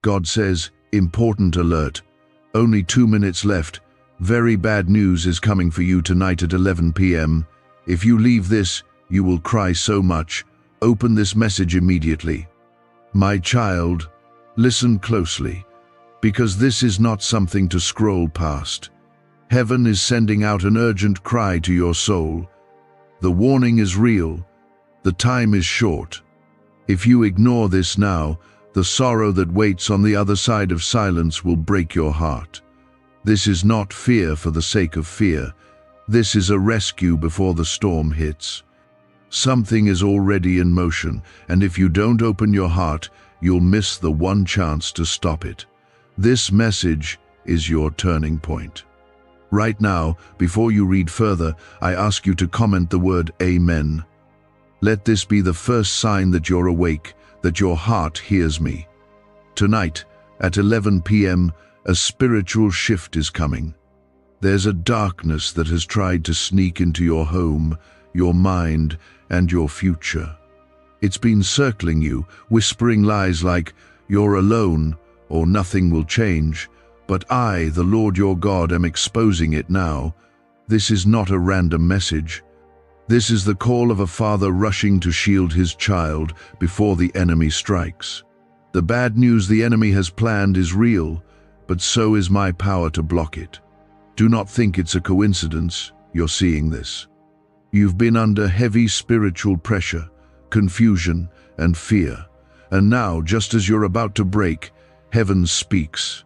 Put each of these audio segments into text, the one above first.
God says, important alert. Only 2 minutes left. Very bad news is coming for you tonight at 11 p.m. If you leave this, you will cry so much. Open this message immediately. My child, listen closely, because this is not something to scroll past. Heaven is sending out an urgent cry to your soul. The warning is real. The time is short. If you ignore this now, the sorrow that waits on the other side of silence will break your heart. This is not fear for the sake of fear. This is a rescue before the storm hits. Something is already in motion, and if you don't open your heart, you'll miss the one chance to stop it. This message is your turning point. Right now, before you read further, I ask you to comment the word Amen. Let this be the first sign that you're awake, that your heart hears me. Tonight, at 11 p.m., a spiritual shift is coming. There's a darkness that has tried to sneak into your home, your mind, and your future. It's been circling you, whispering lies like, you're alone, or nothing will change. But I, the Lord your God, am exposing it now. This is not a random message. This is the call of a father rushing to shield his child before the enemy strikes. The bad news the enemy has planned is real, but so is my power to block it. Do not think it's a coincidence you're seeing this. You've been under heavy spiritual pressure, confusion, and fear. And now, just as you're about to break, heaven speaks.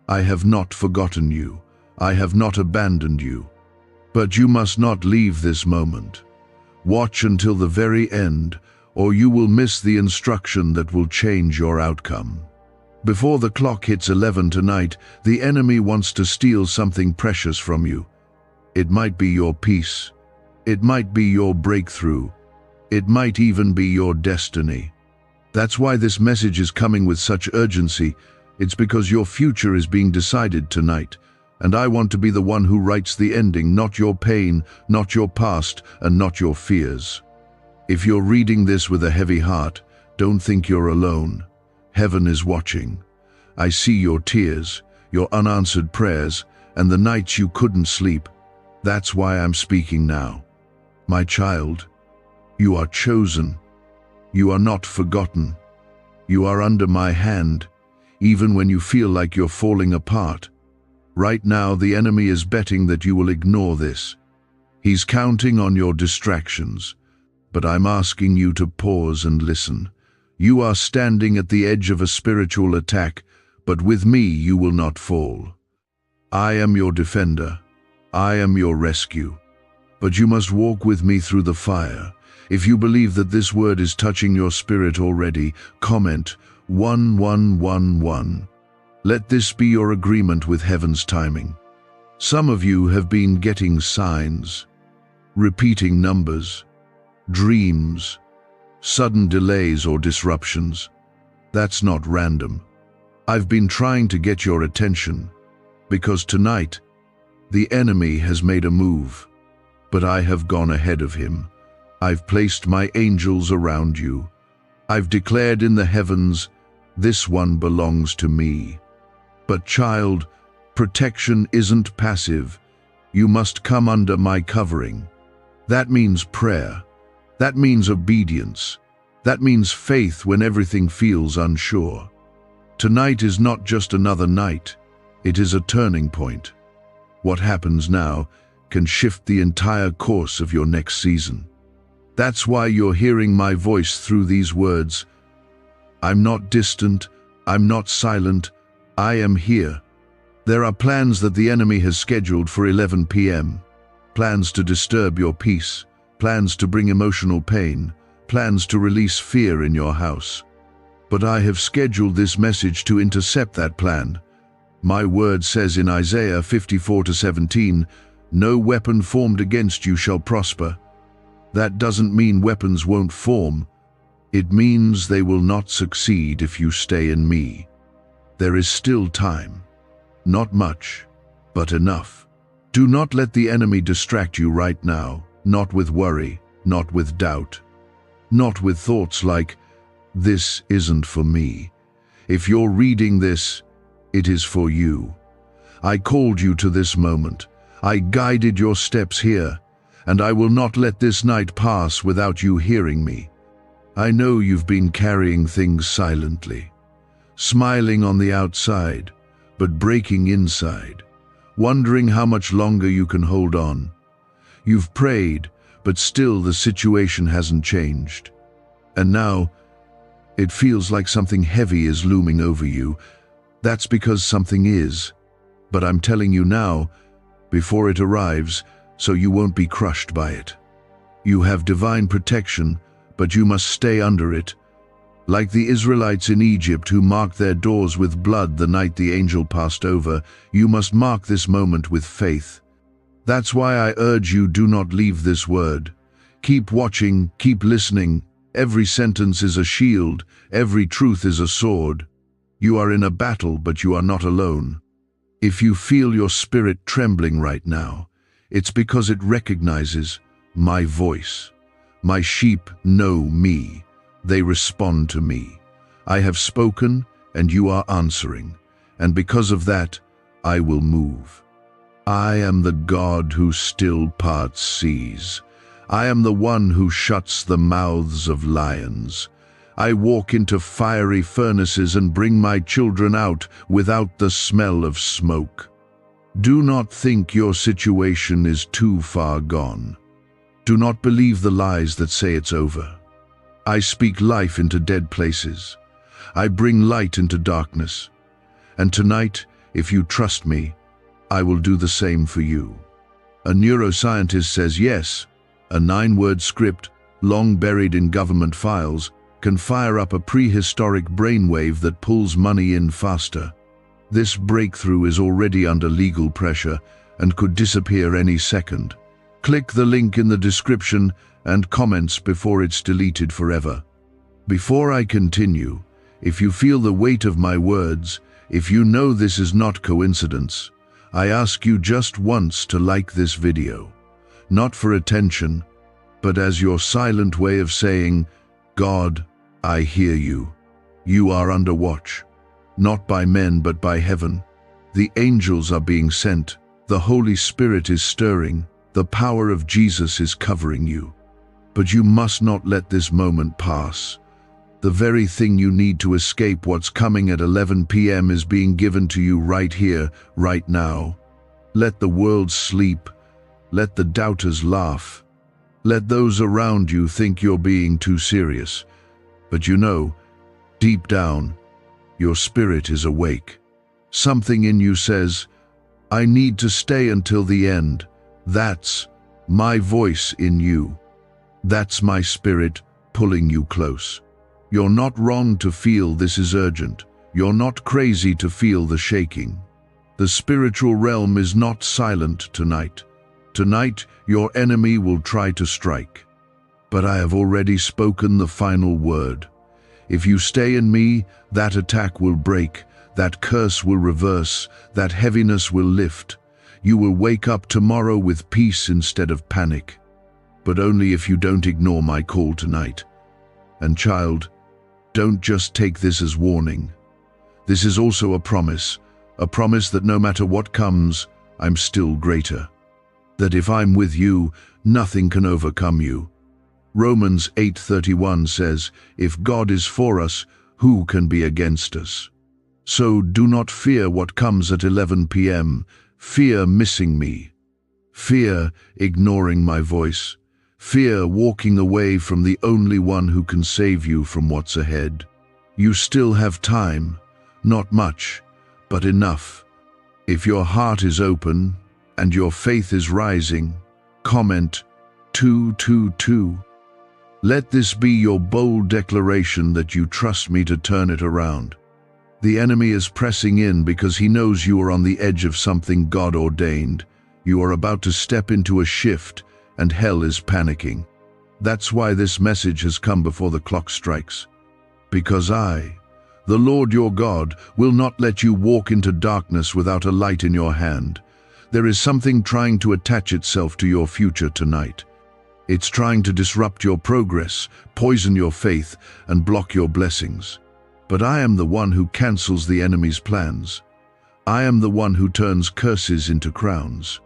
I have not forgotten you. I have not abandoned you. But you must not leave this moment. Watch until the very end, or you will miss the instruction that will change your outcome. Before the clock hits 11 tonight, the enemy wants to steal something precious from you. It might be your peace. It might be your breakthrough. It might even be your destiny. That's why this message is coming with such urgency. It's because your future is being decided tonight, and I want to be the one who writes the ending, not your pain, not your past, and not your fears. If you're reading this with a heavy heart, don't think you're alone. Heaven is watching. I see your tears, your unanswered prayers, and the nights you couldn't sleep. That's why I'm speaking now. My child, you are chosen. You are not forgotten. You are under my hand. Even when you feel like you're falling apart. Right now, the enemy is betting that you will ignore this. He's counting on your distractions. But I'm asking you to pause and listen. You are standing at the edge of a spiritual attack, but with me you will not fall. I am your defender. I am your rescue. But you must walk with me through the fire. If you believe that this word is touching your spirit already, comment 1111. Let this be your agreement with heaven's timing. Some of you have been getting signs, repeating numbers, dreams, sudden delays or disruptions. That's not random. I've been trying to get your attention because tonight the enemy has made a move, but I have gone ahead of him. I've placed my angels around you. I've declared in the heavens, this one belongs to me. But child, protection isn't passive. You must come under my covering. That means prayer. That means obedience. That means faith when everything feels unsure. Tonight is not just another night. It is a turning point. What happens now can shift the entire course of your next season. That's why you're hearing my voice through these words. I'm not distant. I'm not silent. I am here. There are plans that the enemy has scheduled for 11 p.m. Plans to disturb your peace. Plans to bring emotional pain. Plans to release fear in your house. But I have scheduled this message to intercept that plan. My word says in Isaiah 54:17, no weapon formed against you shall prosper. That doesn't mean weapons won't form. It means they will not succeed if you stay in me. There is still time. Not much, but enough. Do not let the enemy distract you right now, not with worry, not with doubt, not with thoughts like, this isn't for me. If you're reading this, it is for you. I called you to this moment. I guided your steps here, and I will not let this night pass without you hearing me. I know you've been carrying things silently, smiling on the outside, but breaking inside, wondering how much longer you can hold on. You've prayed, but still the situation hasn't changed. And now, it feels like something heavy is looming over you. That's because something is. But I'm telling you now, before it arrives, so you won't be crushed by it. You have divine protection, but you must stay under it. Like the Israelites in Egypt who marked their doors with blood the night the angel passed over, you must mark this moment with faith. That's why I urge you, do not leave this word. Keep watching, keep listening. Every sentence is a shield, every truth is a sword. You are in a battle, but you are not alone. If you feel your spirit trembling right now, it's because it recognizes my voice. My sheep know me. They respond to me. I have spoken, and you are answering. And because of that, I will move. I am the God who still parts seas. I am the one who shuts the mouths of lions. I walk into fiery furnaces and bring my children out without the smell of smoke. Do not think your situation is too far gone. Do not believe the lies that say it's over. I speak life into dead places. I bring light into darkness. And tonight, if you trust me, I will do the same for you. A neuroscientist says yes, a 9-word script, long buried in government files, can fire up a prehistoric brainwave that pulls money in faster. This breakthrough is already under legal pressure and could disappear any second. Click the link in the description and comments before it's deleted forever. Before I continue, if you feel the weight of my words, if you know this is not coincidence, I ask you just once to like this video. Not for attention, but as your silent way of saying, God, I hear you. You are under watch. Not by men, but by heaven. The angels are being sent. The Holy Spirit is stirring. The power of Jesus is covering you. But you must not let this moment pass. The very thing you need to escape what's coming at 11 p.m. is being given to you right here, right now. Let the world sleep. Let the doubters laugh. Let those around you think you're being too serious. But you know, deep down, your spirit is awake. Something in you says, I need to stay until the end. That's my voice in you. That's my spirit pulling you close. You're not wrong to feel this is urgent. You're not crazy to feel the shaking. The spiritual realm is not silent tonight. Tonight, your enemy will try to strike. But I have already spoken the final word. If you stay in me, that attack will break, that curse will reverse, that heaviness will lift. You will wake up tomorrow with peace instead of panic. But only if you don't ignore my call tonight. And child, don't just take this as warning. This is also a promise that no matter what comes, I'm still greater. That if I'm with you, nothing can overcome you. Romans 8:31 says, if God is for us, who can be against us? So do not fear what comes at 11 p.m. Fear missing me. Fear ignoring my voice. Fear walking away from the only one who can save you from what's ahead. You still have time, not much, but enough. If your heart is open and your faith is rising, comment 222. Let this be your bold declaration that you trust me to turn it around. The enemy is pressing in because he knows you are on the edge of something God ordained. You are about to step into a shift, and hell is panicking. That's why this message has come before the clock strikes. Because I, the Lord your God, will not let you walk into darkness without a light in your hand. There is something trying to attach itself to your future tonight. It's trying to disrupt your progress, poison your faith, and block your blessings. But I am the one who cancels the enemy's plans. I am the one who turns curses into crowns.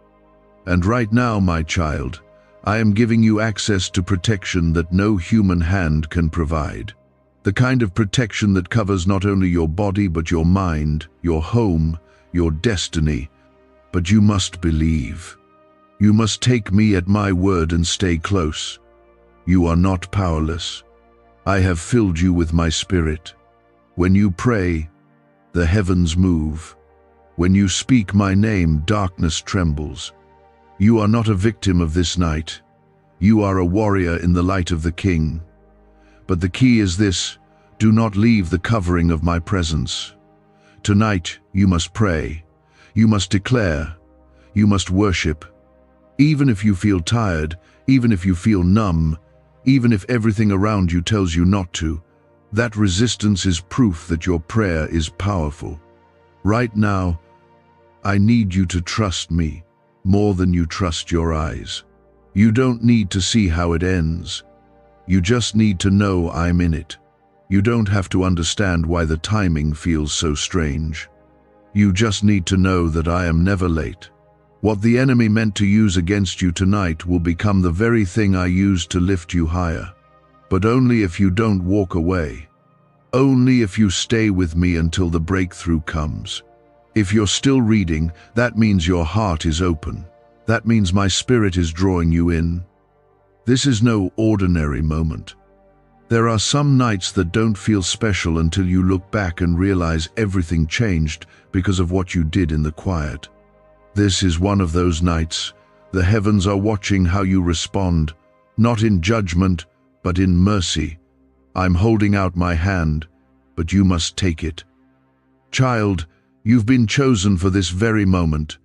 And right now, my child, I am giving you access to protection that no human hand can provide. The kind of protection that covers not only your body but your mind, your home, your destiny. But you must believe. You must take me at my word and stay close. You are not powerless. I have filled you with my spirit. When you pray, the heavens move. When you speak my name, darkness trembles. You are not a victim of this night. You are a warrior in the light of the King. But the key is this: do not leave the covering of my presence. Tonight, you must pray. You must declare. You must worship. Even if you feel tired, even if you feel numb, even if everything around you tells you not to, that resistance is proof that your prayer is powerful. Right now, I need you to trust me more than you trust your eyes. You don't need to see how it ends. You just need to know I'm in it. You don't have to understand why the timing feels so strange. You just need to know that I am never late. What the enemy meant to use against you tonight will become the very thing I use to lift you higher. But only if you don't walk away. Only if you stay with me until the breakthrough comes. If you're still reading, that means your heart is open. That means my spirit is drawing you in. This is no ordinary moment. There are some nights that don't feel special until you look back and realize everything changed because of what you did in the quiet. This is one of those nights. The heavens are watching how you respond, not in judgment, but in mercy. I'm holding out my hand, but you must take it. Child, you've been chosen for this very moment.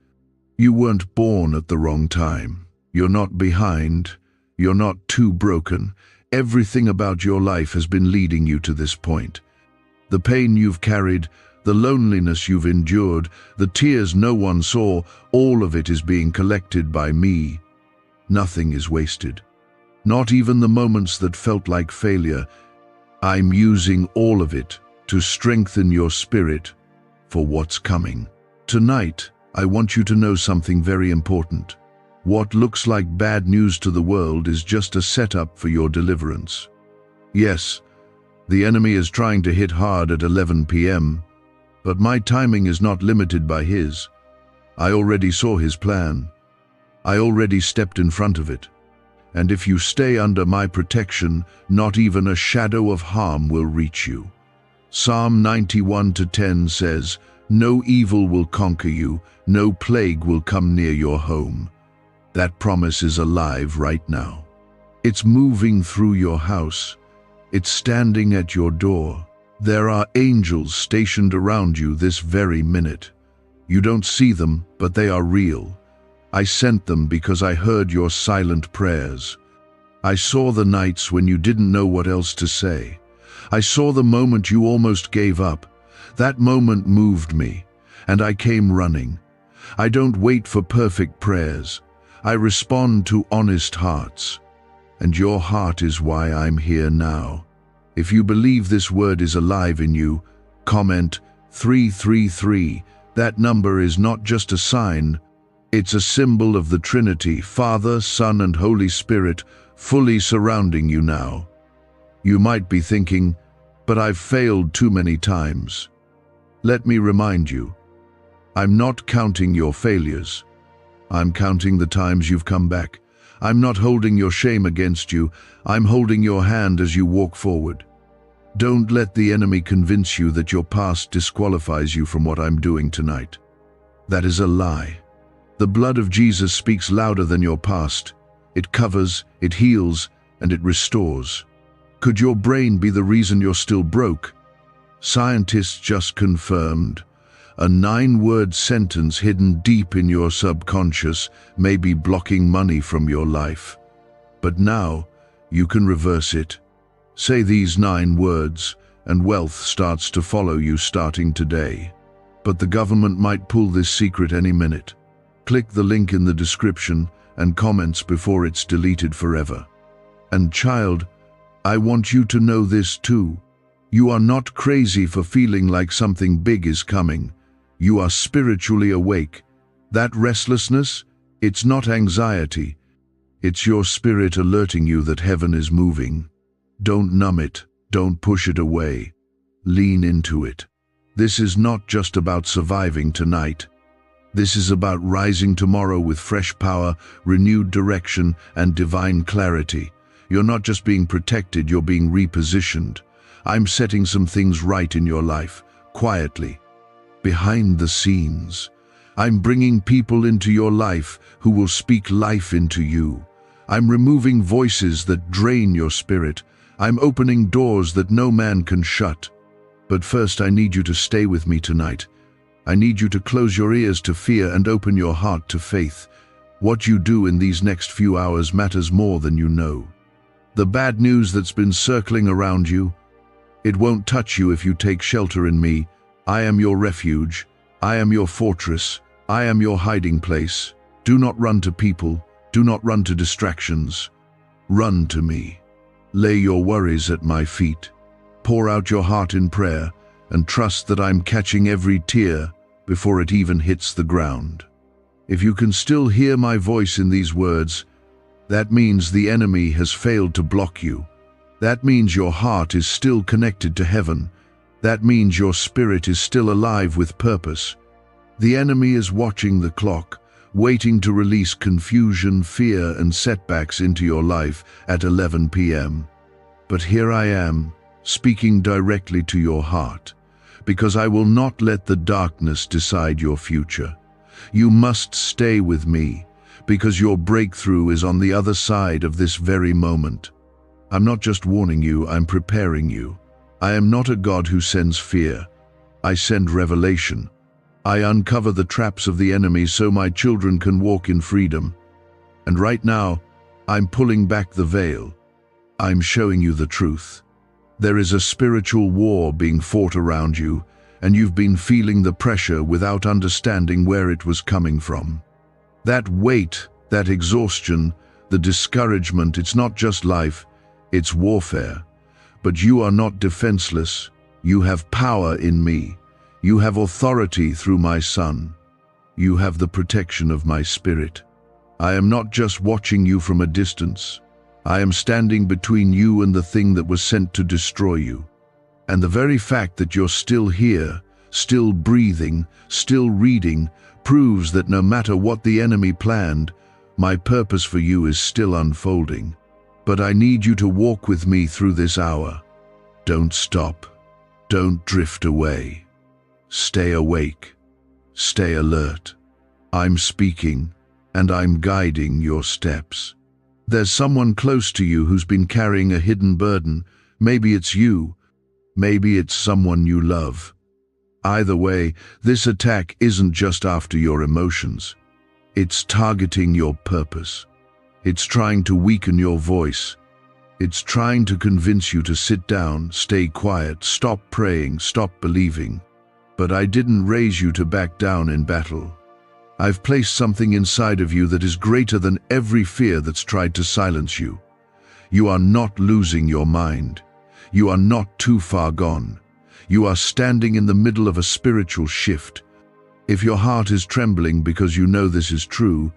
You weren't born at the wrong time. You're not behind. You're not too broken. Everything about your life has been leading you to this point. The pain you've carried, the loneliness you've endured, the tears no one saw, all of it is being collected by me. Nothing is wasted. Not even the moments that felt like failure. I'm using all of it to strengthen your spirit for what's coming. Tonight, I want you to know something very important. What looks like bad news to the world is just a setup for your deliverance. Yes, the enemy is trying to hit hard at 11 p.m., but my timing is not limited by his. I already saw his plan. I already stepped in front of it. And if you stay under my protection, not even a shadow of harm will reach you. Psalm 91:10 says, "No evil will conquer you, no plague will come near your home." That promise is alive right now. It's moving through your house. It's standing at your door. There are angels stationed around you this very minute. You don't see them, but they are real. I sent them because I heard your silent prayers. I saw the nights when you didn't know what else to say. I saw the moment you almost gave up. That moment moved me, and I came running. I don't wait for perfect prayers. I respond to honest hearts. And your heart is why I'm here now. If you believe this word is alive in you, comment 333. That number is not just a sign. It's a symbol of the Trinity, Father, Son, and Holy Spirit, fully surrounding you now. You might be thinking, but I've failed too many times. Let me remind you, I'm not counting your failures. I'm counting the times you've come back. I'm not holding your shame against you. I'm holding your hand as you walk forward. Don't let the enemy convince you that your past disqualifies you from what I'm doing tonight. That is a lie. The blood of Jesus speaks louder than your past. It covers, it heals, and it restores. Could your brain be the reason you're still broke? Scientists just confirmed. A 9-word sentence hidden deep in your subconscious may be blocking money from your life. But now, you can reverse it. Say these 9 words, and wealth starts to follow you starting today. But the government might pull this secret any minute. Click the link in the description and comments before it's deleted forever. And child, I want you to know this too. You are not crazy for feeling like something big is coming. You are spiritually awake. That restlessness, it's not anxiety. It's your spirit alerting you that heaven is moving. Don't numb it. Don't push it away. Lean into it. This is not just about surviving tonight. This is about rising tomorrow with fresh power, renewed direction, and divine clarity. You're not just being protected, you're being repositioned. I'm setting some things right in your life, quietly, behind the scenes. I'm bringing people into your life who will speak life into you. I'm removing voices that drain your spirit. I'm opening doors that no man can shut. But first, I need you to stay with me tonight. I need you to close your ears to fear and open your heart to faith. What you do in these next few hours matters more than you know. The bad news that's been circling around you, it won't touch you if you take shelter in me. I am your refuge. I am your fortress. I am your hiding place. Do not run to people. Do not run to distractions. Run to me. Lay your worries at my feet. Pour out your heart in prayer and trust that I'm catching every tear before it even hits the ground. If you can still hear my voice in these words, that means the enemy has failed to block you. That means your heart is still connected to heaven. That means your spirit is still alive with purpose. The enemy is watching the clock, waiting to release confusion, fear, and setbacks into your life at 11 p.m. But here I am, speaking directly to your heart, because I will not let the darkness decide your future. You must stay with me, because your breakthrough is on the other side of this very moment. I'm not just warning you, I'm preparing you. I am not a God who sends fear. I send revelation. I uncover the traps of the enemy so my children can walk in freedom. And right now, I'm pulling back the veil. I'm showing you the truth. There is a spiritual war being fought around you, and you've been feeling the pressure without understanding where it was coming from. That weight, that exhaustion, the discouragement, it's not just life, it's warfare. But you are not defenseless. You have power in me. You have authority through my Son. You have the protection of my Spirit. I am not just watching you from a distance. I am standing between you and the thing that was sent to destroy you. And the very fact that you're still here, still breathing, still reading, proves that no matter what the enemy planned, my purpose for you is still unfolding. But I need you to walk with me through this hour. Don't stop. Don't drift away. Stay awake. Stay alert. I'm speaking, and I'm guiding your steps. There's someone close to you who's been carrying a hidden burden. Maybe it's you. Maybe it's someone you love. Either way, this attack isn't just after your emotions. It's targeting your purpose. It's trying to weaken your voice. It's trying to convince you to sit down, stay quiet, stop praying, stop believing. But I didn't raise you to back down in battle. I've placed something inside of you that is greater than every fear that's tried to silence you. You are not losing your mind. You are not too far gone. You are standing in the middle of a spiritual shift. If your heart is trembling because you know this is true,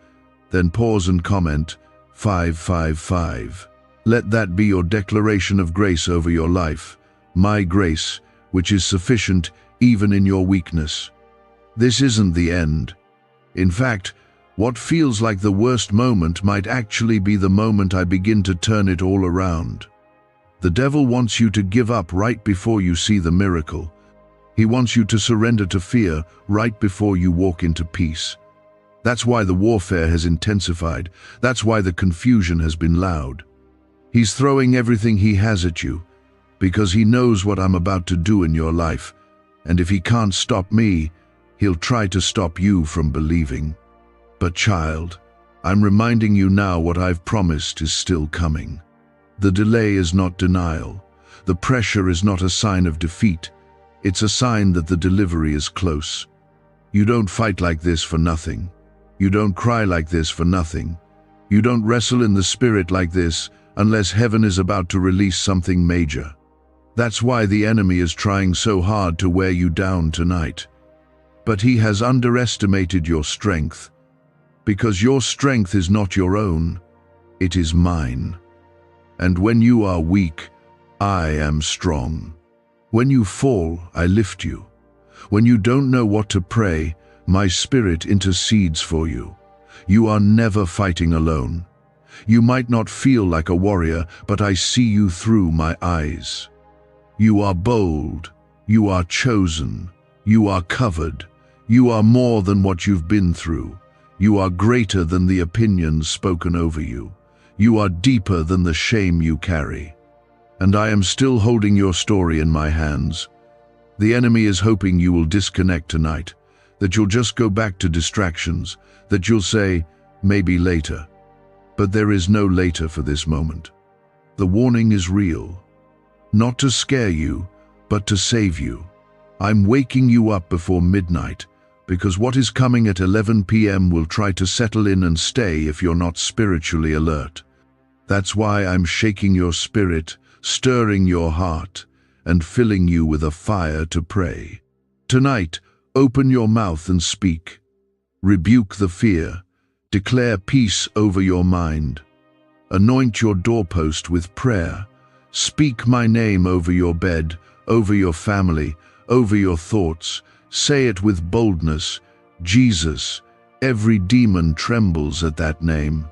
then pause and comment 555. Let that be your declaration of grace over your life. My grace, which is sufficient even in your weakness. This isn't the end. In fact, what feels like the worst moment might actually be the moment I begin to turn it all around. The devil wants you to give up right before you see the miracle. He wants you to surrender to fear right before you walk into peace. That's why the warfare has intensified. That's why the confusion has been loud. He's throwing everything he has at you, because he knows what I'm about to do in your life. And if he can't stop me, he'll try to stop you from believing. But child, I'm reminding you now what I've promised is still coming. The delay is not denial. The pressure is not a sign of defeat. It's a sign that the delivery is close. You don't fight like this for nothing. You don't cry like this for nothing. You don't wrestle in the spirit like this unless heaven is about to release something major. That's why the enemy is trying so hard to wear you down tonight. But he has underestimated your strength, because your strength is not your own, it is mine. And when you are weak, I am strong. When you fall, I lift you. When you don't know what to pray, my Spirit intercedes for you. You are never fighting alone. You might not feel like a warrior, but I see you through my eyes. You are bold. You are chosen. You are covered. You are more than what you've been through. You are greater than the opinions spoken over you. You are deeper than the shame you carry. And I am still holding your story in my hands. The enemy is hoping you will disconnect tonight, that you'll just go back to distractions, that you'll say, maybe later. But there is no later for this moment. The warning is real. Not to scare you, but to save you. I'm waking you up before midnight, because what is coming at 11 p.m. will try to settle in and stay if you're not spiritually alert. That's why I'm shaking your spirit, stirring your heart, and filling you with a fire to pray. Tonight, open your mouth and speak. Rebuke the fear. Declare peace over your mind. Anoint your doorpost with prayer. Speak my name over your bed, over your family, over your thoughts. Say it with boldness, Jesus. Every demon trembles at that name.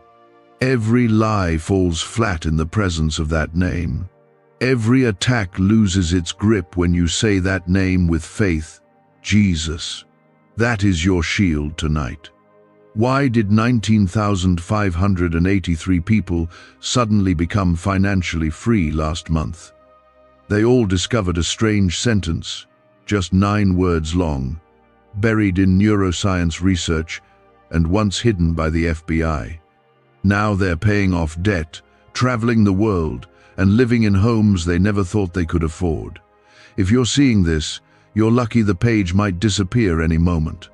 Every lie falls flat in the presence of that name. Every attack loses its grip when you say that name with faith, Jesus. That is your shield tonight. Why did 19,583 people suddenly become financially free last month? They all discovered a strange sentence, just 9 words long, buried in neuroscience research and once hidden by the FBI. Now they're paying off debt, traveling the world, and living in homes they never thought they could afford. If you're seeing this, you're lucky the page might disappear any moment.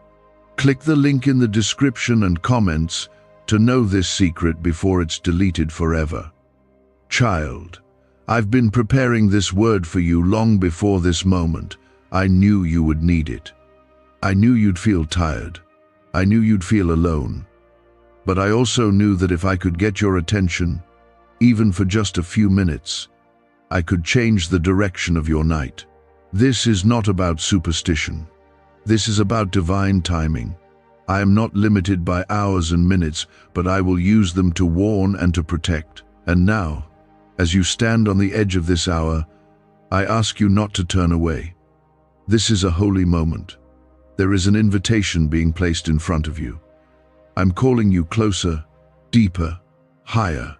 Click the link in the description and comments to know this secret before it's deleted forever. Child, I've been preparing this word for you long before this moment. I knew you would need it. I knew you'd feel tired. I knew you'd feel alone. But I also knew that if I could get your attention, even for just a few minutes, I could change the direction of your night. This is not about superstition. This is about divine timing. I am not limited by hours and minutes, but I will use them to warn and to protect. And now, as you stand on the edge of this hour, I ask you not to turn away. This is a holy moment. There is an invitation being placed in front of you. I'm calling you closer, deeper, higher.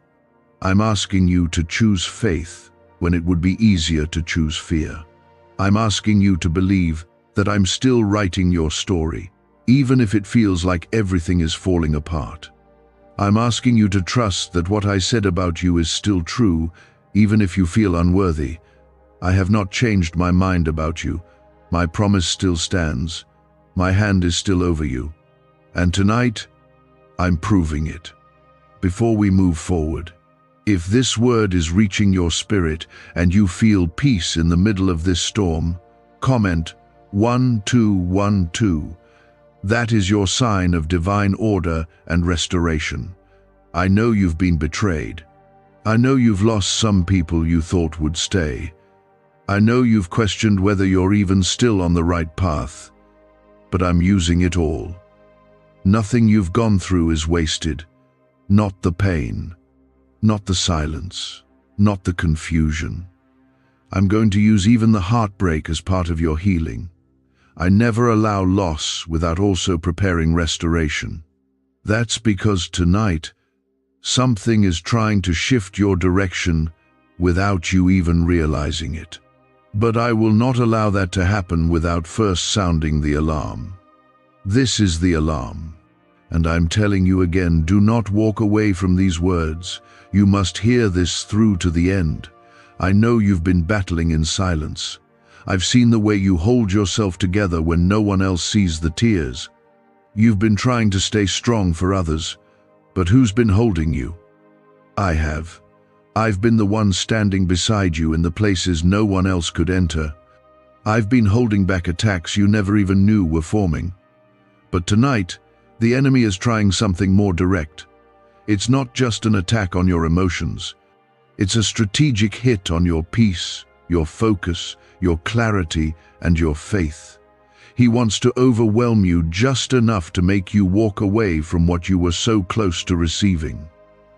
I'm asking you to choose faith when it would be easier to choose fear. I'm asking you to believe that I'm still writing your story, even if it feels like everything is falling apart. I'm asking you to trust that what I said about you is still true, even if you feel unworthy. I have not changed my mind about you. My promise still stands. My hand is still over you. And tonight, I'm proving it. Before we move forward, if this word is reaching your spirit and you feel peace in the middle of this storm, comment 1212. That is your sign of divine order and restoration. I know you've been betrayed. I know you've lost some people you thought would stay. I know you've questioned whether you're even still on the right path. But I'm using it all. Nothing you've gone through is wasted. Not the pain. Not the silence. Not the confusion. I'm going to use even the heartbreak as part of your healing. I never allow loss without also preparing restoration. That's because tonight, something is trying to shift your direction without you even realizing it. But I will not allow that to happen without first sounding the alarm. This is the alarm. And I'm telling you again, do not walk away from these words. You must hear this through to the end. I know you've been battling in silence. I've seen the way you hold yourself together when no one else sees the tears. You've been trying to stay strong for others, but who's been holding you? I have. I've been the one standing beside you in the places no one else could enter. I've been holding back attacks you never even knew were forming. But tonight, the enemy is trying something more direct. It's not just an attack on your emotions. It's a strategic hit on your peace, your focus, your clarity, and your faith. He wants to overwhelm you just enough to make you walk away from what you were so close to receiving.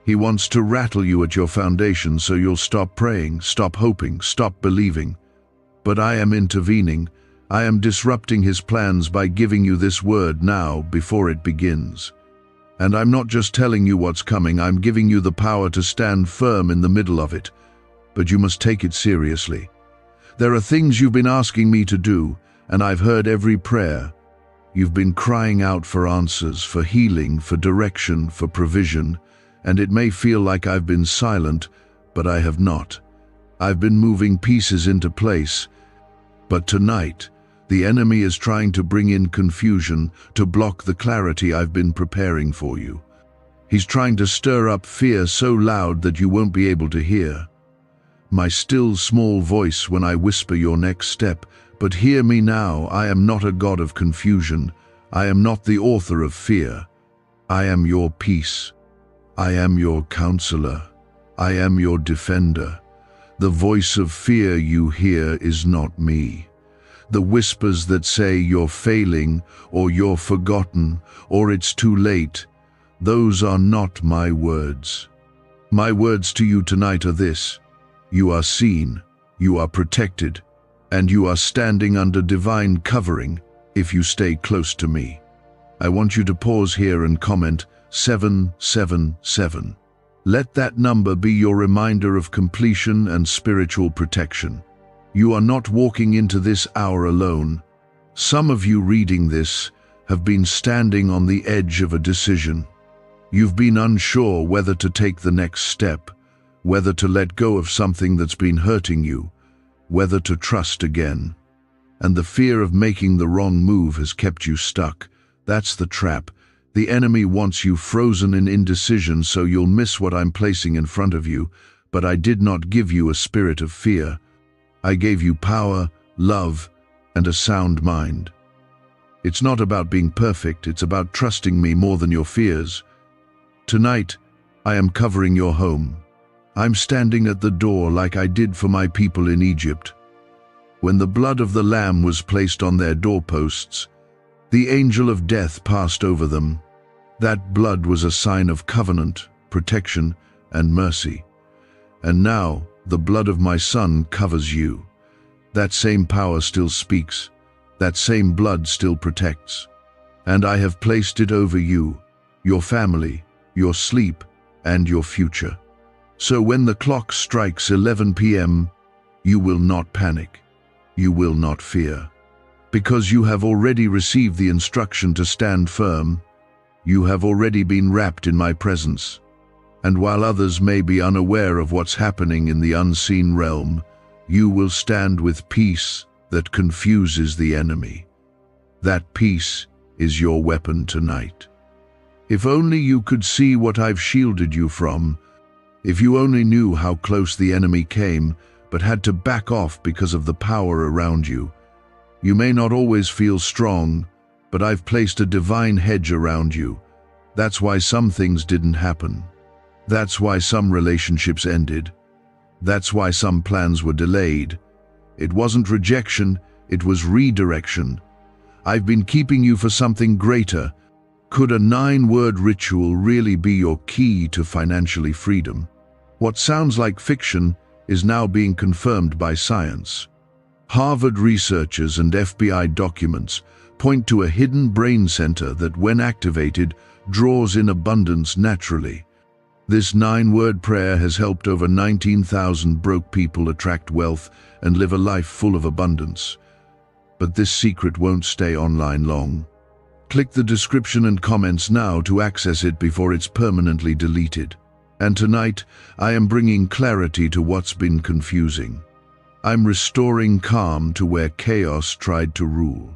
He wants to rattle you at your foundation so you'll stop praying, stop hoping, stop believing. But I am intervening. I am disrupting his plans by giving you this word now before it begins. And I'm not just telling you what's coming, I'm giving you the power to stand firm in the middle of it. But you must take it seriously. There are things you've been asking me to do, and I've heard every prayer. You've been crying out for answers, for healing, for direction, for provision, and it may feel like I've been silent, but I have not. I've been moving pieces into place. But tonight, the enemy is trying to bring in confusion, to block the clarity I've been preparing for you. He's trying to stir up fear so loud that you won't be able to hear. My still small voice when I whisper your next step, but hear me now, I am not a god of confusion. I am not the author of fear. I am your peace. I am your counselor. I am your defender. The voice of fear you hear is not me. The whispers that say you're failing, or you're forgotten, or it's too late, those are not my words. My words to you tonight are this: you are seen, you are protected, and you are standing under divine covering if you stay close to me. I want you to pause here and comment 777. Let that number be your reminder of completion and spiritual protection. You are not walking into this hour alone. Some of you reading this have been standing on the edge of a decision. You've been unsure whether to take the next step, whether to let go of something that's been hurting you, whether to trust again. And the fear of making the wrong move has kept you stuck. That's the trap. The enemy wants you frozen in indecision so you'll miss what I'm placing in front of you, but I did not give you a spirit of fear. I gave you power, love, and a sound mind. It's not about being perfect, it's about trusting me more than your fears. Tonight, I am covering your home. I'm standing at the door like I did for my people in Egypt. When the blood of the Lamb was placed on their doorposts, the angel of death passed over them. That blood was a sign of covenant, protection, and mercy. And now, the blood of my Son covers you. That same power still speaks. That same blood still protects. And I have placed it over you, your family, your sleep, and your future. So when the clock strikes 11 p.m., you will not panic. You will not fear. Because you have already received the instruction to stand firm. You have already been wrapped in my presence. And while others may be unaware of what's happening in the unseen realm, you will stand with peace that confuses the enemy. That peace is your weapon tonight. If only you could see what I've shielded you from. If you only knew how close the enemy came, but had to back off because of the power around you. You may not always feel strong, but I've placed a divine hedge around you. That's why some things didn't happen. That's why some relationships ended. That's why some plans were delayed. It wasn't rejection, it was redirection. I've been keeping you for something greater. Could a 9-word ritual really be your key to financially freedom? What sounds like fiction is now being confirmed by science. Harvard researchers and FBI documents point to a hidden brain center that, when activated, draws in abundance naturally. This 9-word prayer has helped over 19,000 broke people attract wealth and live a life full of abundance. But this secret won't stay online long. Click the description and comments now to access it before it's permanently deleted. And tonight, I am bringing clarity to what's been confusing. I'm restoring calm to where chaos tried to rule.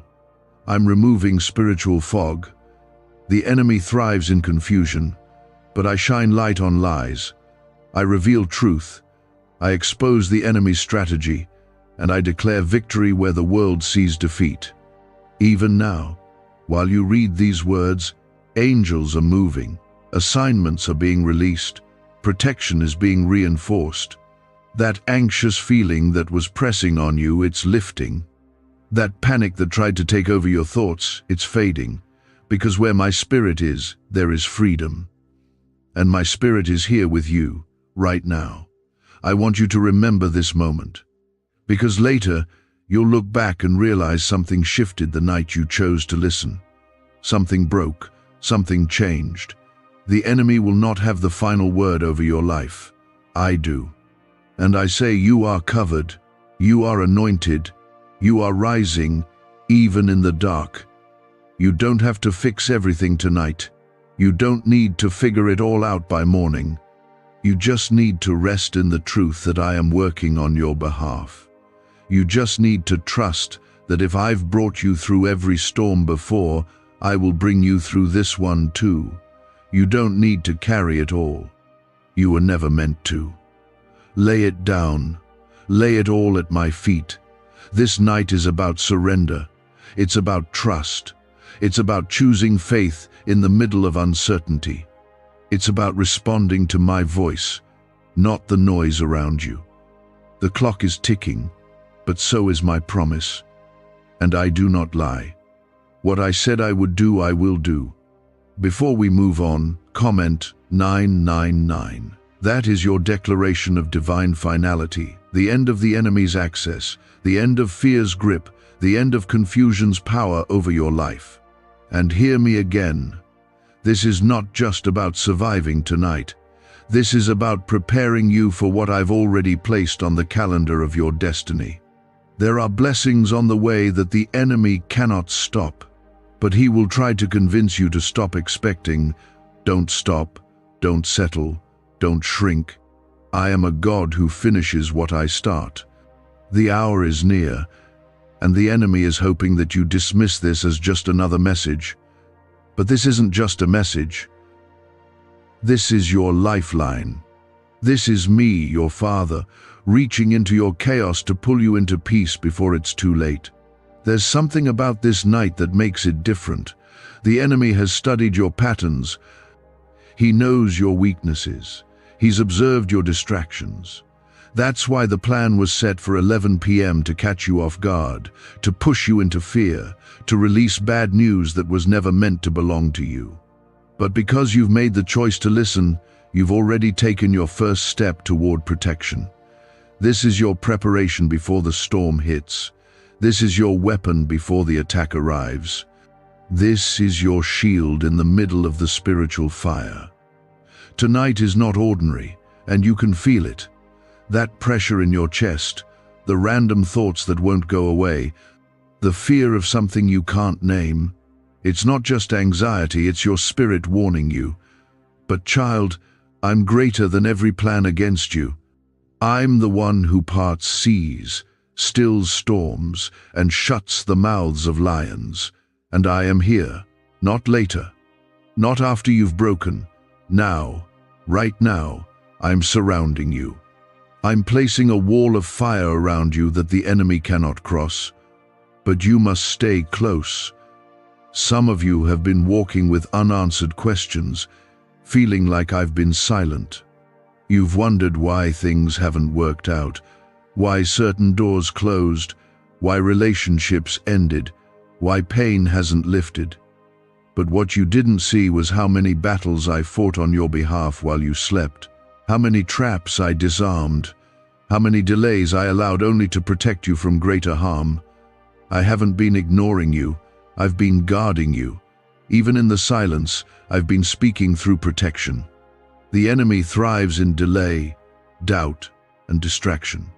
I'm removing spiritual fog. The enemy thrives in confusion, but I shine light on lies. I reveal truth. I expose the enemy's strategy, and I declare victory where the world sees defeat. Even now, while you read these words, angels are moving, assignments are being released, protection is being reinforced. That anxious feeling that was pressing on you, it's lifting. That panic that tried to take over your thoughts, it's fading. Because where my spirit is, there is freedom. And my spirit is here with you, right now. I want you to remember this moment. Because later, you'll look back and realize something shifted the night you chose to listen. Something broke, something changed. The enemy will not have the final word over your life. I do. And I say you are covered, you are anointed, you are rising, even in the dark. You don't have to fix everything tonight. You don't need to figure it all out by morning. You just need to rest in the truth that I am working on your behalf. You just need to trust that if I've brought you through every storm before, I will bring you through this one too. You don't need to carry it all. You were never meant to. Lay it down. Lay it all at my feet. This night is about surrender. It's about trust. It's about choosing faith in the middle of uncertainty. It's about responding to my voice, not the noise around you. The clock is ticking, but so is my promise. And I do not lie. What I said I would do, I will do. Before we move on, comment 999. That is your declaration of divine finality, the end of the enemy's access, the end of fear's grip, the end of confusion's power over your life. And hear me again. This is not just about surviving tonight. This is about preparing you for what I've already placed on the calendar of your destiny. There are blessings on the way that the enemy cannot stop, but he will try to convince you to stop expecting. Don't stop, don't settle, don't shrink. I am a God who finishes what I start. The hour is near, and the enemy is hoping that you dismiss this as just another message. But this isn't just a message. This is your lifeline. This is me, your Father, reaching into your chaos to pull you into peace before it's too late. There's something about this night that makes it different. The enemy has studied your patterns. He knows your weaknesses. He's observed your distractions. That's why the plan was set for 11 p.m. to catch you off guard, to push you into fear, to release bad news that was never meant to belong to you. But because you've made the choice to listen, you've already taken your first step toward protection. This is your preparation before the storm hits. This is your weapon before the attack arrives. This is your shield in the middle of the spiritual fire. Tonight is not ordinary, and you can feel it. That pressure in your chest, the random thoughts that won't go away, the fear of something you can't name. It's not just anxiety, it's your spirit warning you. But child, I'm greater than every plan against you. I'm the one who parts seas, stills storms, and shuts the mouths of lions. And I am here, not later, not after you've broken. Now, right now, I'm surrounding you. I'm placing a wall of fire around you that the enemy cannot cross. But you must stay close. Some of you have been walking with unanswered questions, feeling like I've been silent. You've wondered why things haven't worked out, why certain doors closed, why relationships ended, why pain hasn't lifted. But what you didn't see was how many battles I fought on your behalf while you slept. How many traps I disarmed, how many delays I allowed only to protect you from greater harm. I haven't been ignoring you, I've been guarding you. Even in the silence, I've been speaking through protection. The enemy thrives in delay, doubt, and distraction.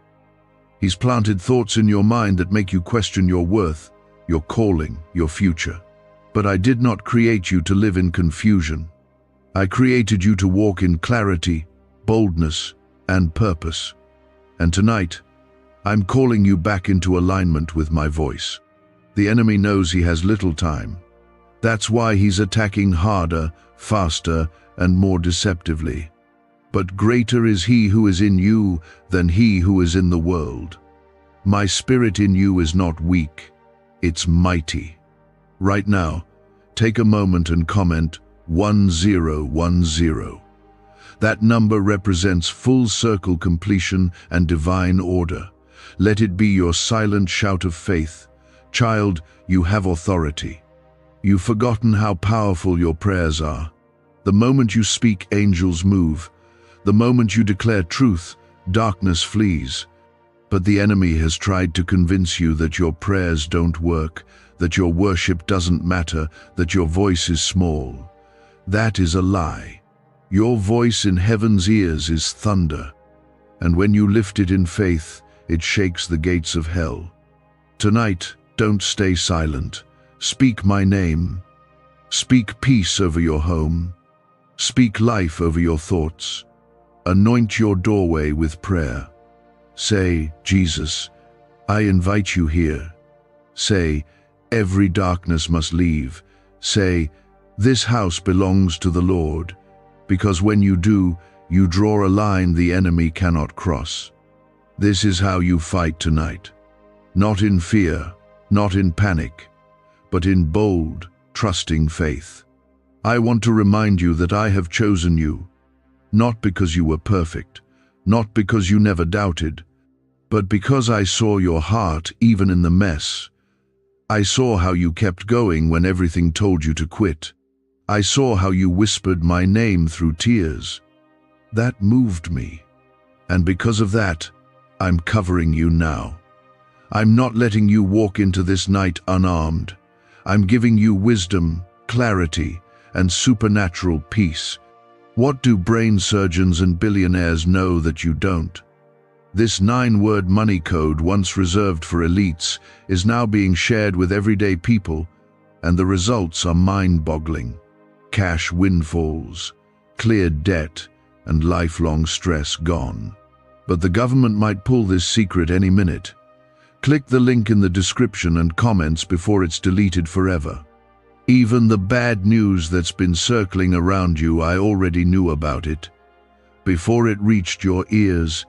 He's planted thoughts in your mind that make you question your worth, your calling, your future. But I did not create you to live in confusion. I created you to walk in clarity, boldness, and purpose. And tonight, I'm calling you back into alignment with my voice. The enemy knows he has little time. That's why he's attacking harder, faster, and more deceptively. but greater is he who is in you than he who is in the world. My spirit in you is not weak, it's mighty. Right now, take a moment and comment 1010. That number represents full circle completion and divine order. Let it be your silent shout of faith. Child, you have authority. You've forgotten how powerful your prayers are. The moment you speak, angels move. The moment you declare truth, darkness flees. But the enemy has tried to convince you that your prayers don't work, that your worship doesn't matter, that your voice is small. That is a lie. Your voice in heaven's ears is thunder, and when you lift it in faith, it shakes the gates of hell. Tonight, don't stay silent. Speak my name. Speak peace over your home. Speak life over your thoughts. Anoint your doorway with prayer. Say, Jesus, I invite you here. Say, every darkness must leave. Say, this house belongs to the Lord, because when you do, you draw a line the enemy cannot cross. This is how you fight tonight. Not in fear, not in panic, but in bold, trusting faith. I want to remind you that I have chosen you, not because you were perfect, not because you never doubted, but because I saw your heart even in the mess. I saw how you kept going when everything told you to quit. I saw how you whispered my name through tears. That moved me. And because of that, I'm covering you now. I'm not letting you walk into this night unarmed. I'm giving you wisdom, clarity, and supernatural peace. What do brain surgeons and billionaires know that you don't? This 9-word money code, once reserved for elites, is now being shared with everyday people, and the results are mind-boggling. Cash windfalls, cleared debt, and lifelong stress gone. But the government might pull this secret any minute. Click the link in the description and comments before it's deleted forever. Even the bad news that's been circling around you, I already knew about it. Before it reached your ears,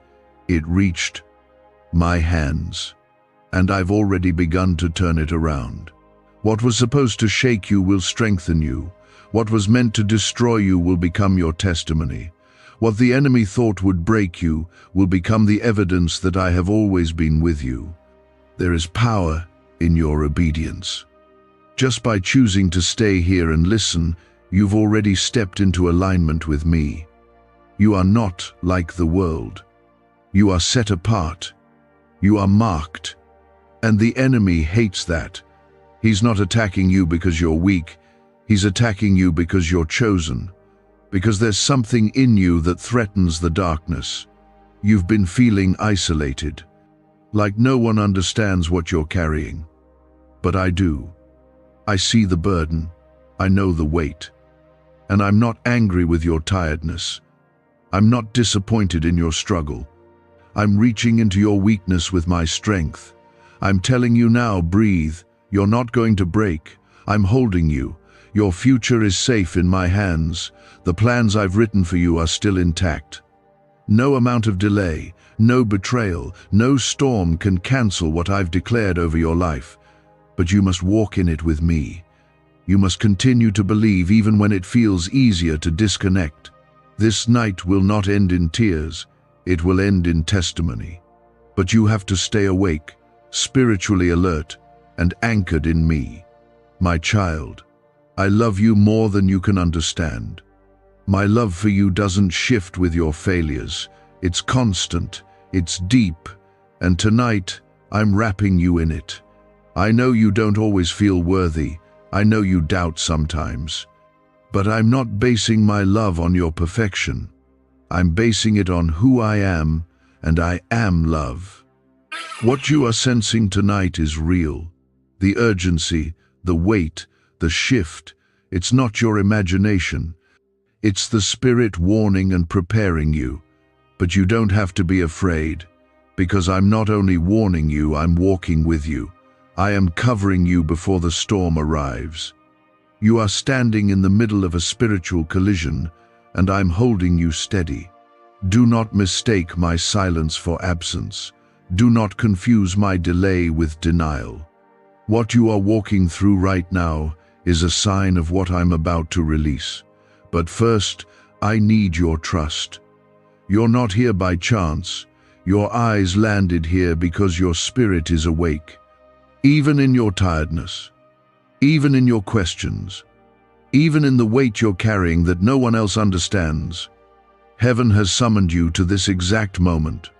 it reached my hands, and I've already begun to turn it around. What was supposed to shake you will strengthen you. What was meant to destroy you will become your testimony. What the enemy thought would break you will become the evidence that I have always been with you. There is power in your obedience. Just by choosing to stay here and listen, you've already stepped into alignment with me. You are not like the world. You are set apart. You are marked. And the enemy hates that. He's not attacking you because you're weak. He's attacking you because you're chosen. Because there's something in you that threatens the darkness. You've been feeling isolated, like no one understands what you're carrying. But I do. I see the burden. I know the weight. And I'm not angry with your tiredness. I'm not disappointed in your struggle. I'm reaching into your weakness with my strength. I'm telling you now, breathe. You're not going to break. I'm holding you. Your future is safe in my hands. The plans I've written for you are still intact. No amount of delay, no betrayal, no storm can cancel what I've declared over your life. But you must walk in it with me. You must continue to believe even when it feels easier to disconnect. This night will not end in tears. It will end in testimony. But you have to stay awake, spiritually alert, and anchored in me. My child, I love you more than you can understand. My love for you doesn't shift with your failures. It's constant, it's deep, and tonight I'm wrapping you in it. I know you don't always feel worthy. I know you doubt sometimes. But I'm not basing my love on your perfection. I'm basing it on who I am, and I am love. What you are sensing tonight is real. The urgency, the weight, the shift, it's not your imagination. It's the Spirit warning and preparing you. But you don't have to be afraid, because I'm not only warning you, I'm walking with you. I am covering you before the storm arrives. You are standing in the middle of a spiritual collision, and I'm holding you steady. Do not mistake my silence for absence. Do not confuse my delay with denial. What you are walking through right now is a sign of what I'm about to release. But first, I need your trust. You're not here by chance. Your eyes landed here because your spirit is awake. Even in your tiredness, even in your questions, even in the weight you're carrying that no one else understands, heaven has summoned you to this exact moment.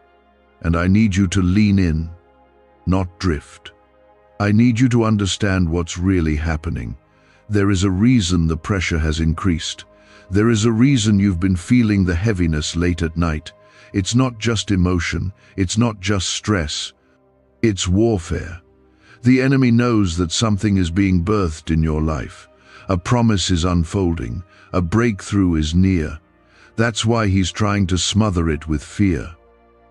And I need you to lean in, not drift. I need you to understand what's really happening. There is a reason the pressure has increased. There is a reason you've been feeling the heaviness late at night. It's not just emotion. It's not just stress. It's warfare. The enemy knows that something is being birthed in your life. A promise is unfolding. A breakthrough is near. That's why he's trying to smother it with fear.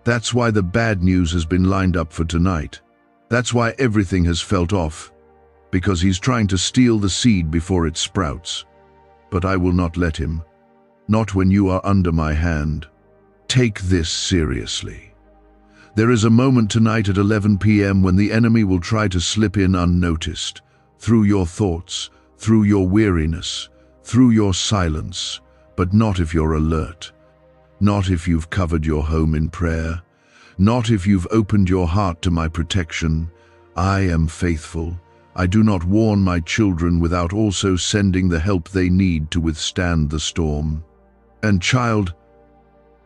That's why the bad news has been lined up for tonight. That's why everything has felt off. Because he's trying to steal the seed before it sprouts. But I will not let him. Not when you are under my hand. Take this seriously. There is a moment tonight at 11 p.m. when the enemy will try to slip in unnoticed. Through your thoughts, through your weariness, through your silence. But not if you're alert. Not if you've covered your home in prayer. Not if you've opened your heart to my protection. I am faithful. I do not warn my children without also sending the help they need to withstand the storm. And child,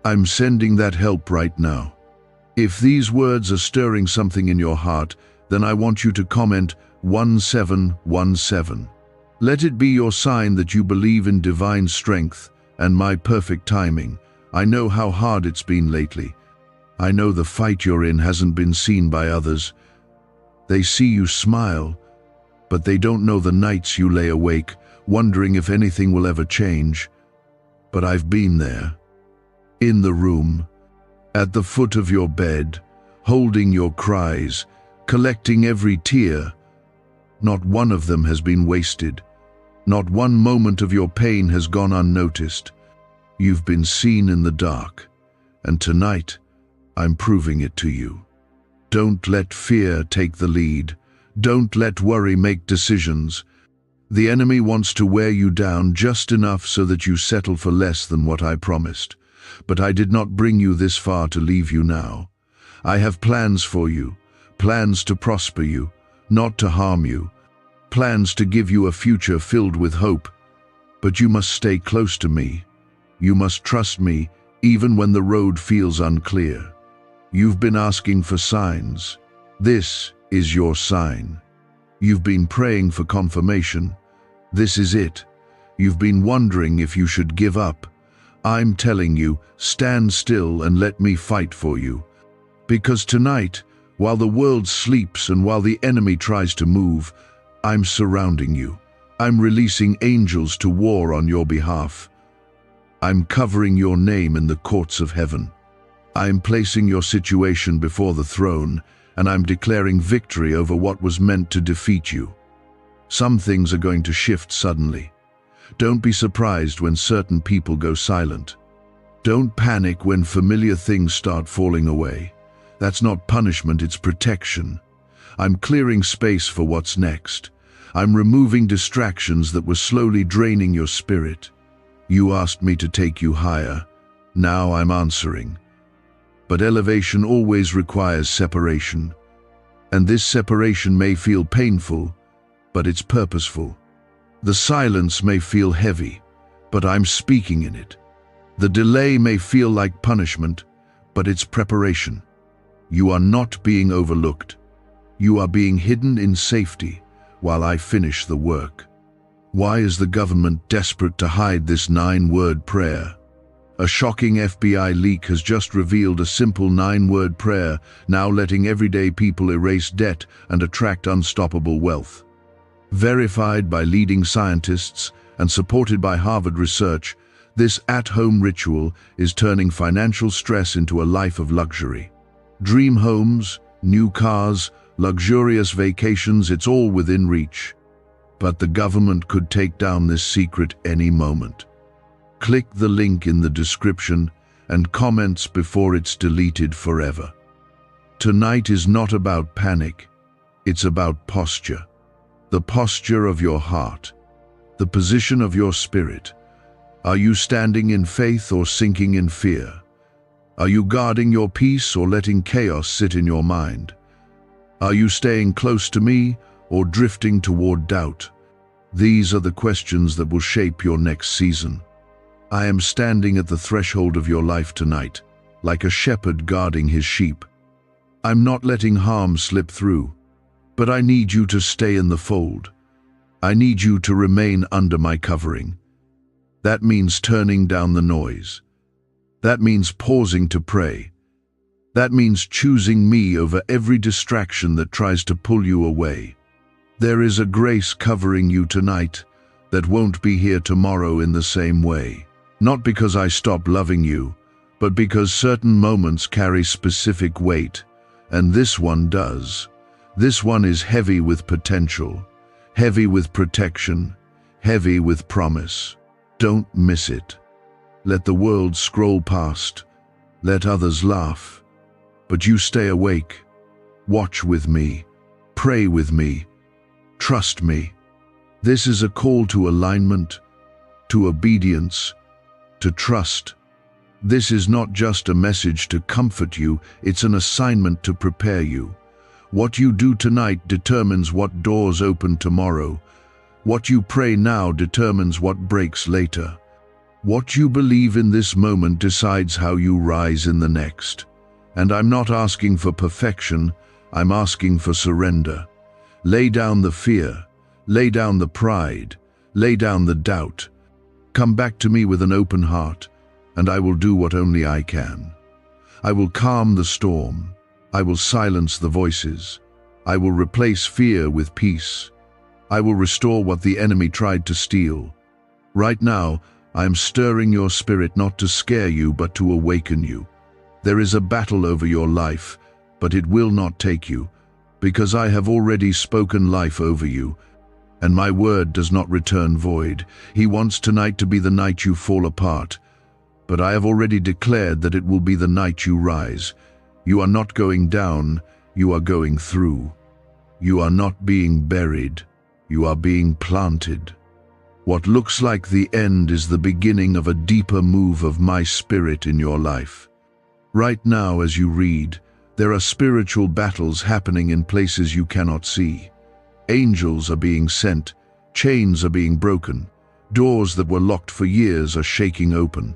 I'm sending that help right now. If these words are stirring something in your heart, then I want you to comment 1717. Let it be your sign that you believe in divine strength and my perfect timing. I know how hard it's been lately. I know the fight you're in hasn't been seen by others. They see you smile, but they don't know the nights you lay awake, wondering if anything will ever change. But I've been there. In the room, at the foot of your bed, holding your cries, collecting every tear. Not one of them has been wasted. Not one moment of your pain has gone unnoticed. You've been seen in the dark, and tonight, I'm proving it to you. Don't let fear take the lead. Don't let worry make decisions. The enemy wants to wear you down just enough so that you settle for less than what I promised. But I did not bring you this far to leave you now. I have plans for you, plans to prosper you, not to harm you, plans to give you a future filled with hope. But you must stay close to me. You must trust me even when the road feels unclear. You've been asking for signs. This is your sign. You've been praying for confirmation. This is it. You've been wondering if you should give up. I'm telling you, stand still and let me fight for you. Because tonight, while the world sleeps and while the enemy tries to move, I'm surrounding you. I'm releasing angels to war on your behalf. I'm covering your name in the courts of heaven. I'm placing your situation before the throne, and I'm declaring victory over what was meant to defeat you. Some things are going to shift suddenly. Don't be surprised when certain people go silent. Don't panic when familiar things start falling away. That's not punishment, it's protection. I'm clearing space for what's next. I'm removing distractions that were slowly draining your spirit. You asked me to take you higher. Now I'm answering. But elevation always requires separation. And this separation may feel painful, but it's purposeful. The silence may feel heavy, but I'm speaking in it. The delay may feel like punishment, but it's preparation. You are not being overlooked. You are being hidden in safety while I finish the work. Why is the government desperate to hide this 9-word prayer? A shocking FBI leak has just revealed a simple 9-word prayer, now letting everyday people erase debt and attract unstoppable wealth. Verified by leading scientists and supported by Harvard research, this at-home ritual is turning financial stress into a life of luxury. Dream homes, new cars, luxurious vacations, it's all within reach. But the government could take down this secret any moment. Click the link in the description and comments before it's deleted forever. Tonight is not about panic, it's about posture. The posture of your heart, the position of your spirit. Are you standing in faith or sinking in fear? Are you guarding your peace or letting chaos sit in your mind? Are you staying close to me or drifting toward doubt? These are the questions that will shape your next season. I am standing at the threshold of your life tonight, like a shepherd guarding his sheep. I'm not letting harm slip through, but I need you to stay in the fold. I need you to remain under my covering. That means turning down the noise. That means pausing to pray. That means choosing me over every distraction that tries to pull you away. There is a grace covering you tonight that won't be here tomorrow in the same way. Not because I stopped loving you, but because certain moments carry specific weight, and this one does. This one is heavy with potential, heavy with protection, heavy with promise. Don't miss it. Let the world scroll past. Let others laugh. But you stay awake. Watch with me. Pray with me. Trust me. This is a call to alignment, to obedience, to trust. This is not just a message to comfort you, it's an assignment to prepare you. What you do tonight determines what doors open tomorrow. What you pray now determines what breaks later. What you believe in this moment decides how you rise in the next. And I'm not asking for perfection, I'm asking for surrender. Lay down the fear, lay down the pride, lay down the doubt. Come back to me with an open heart, and I will do what only I can. I will calm the storm. I will silence the voices. I will replace fear with peace. I will restore what the enemy tried to steal. Right now, I am stirring your spirit not to scare you, but to awaken you. There is a battle over your life, but it will not take you, because I have already spoken life over you, and my word does not return void. He wants tonight to be the night you fall apart, but I have already declared that it will be the night you rise. You are not going down, you are going through. You are not being buried, you are being planted. What looks like the end is the beginning of a deeper move of my spirit in your life. Right now, as you read, there are spiritual battles happening in places you cannot see. Angels are being sent, chains are being broken, doors that were locked for years are shaking open.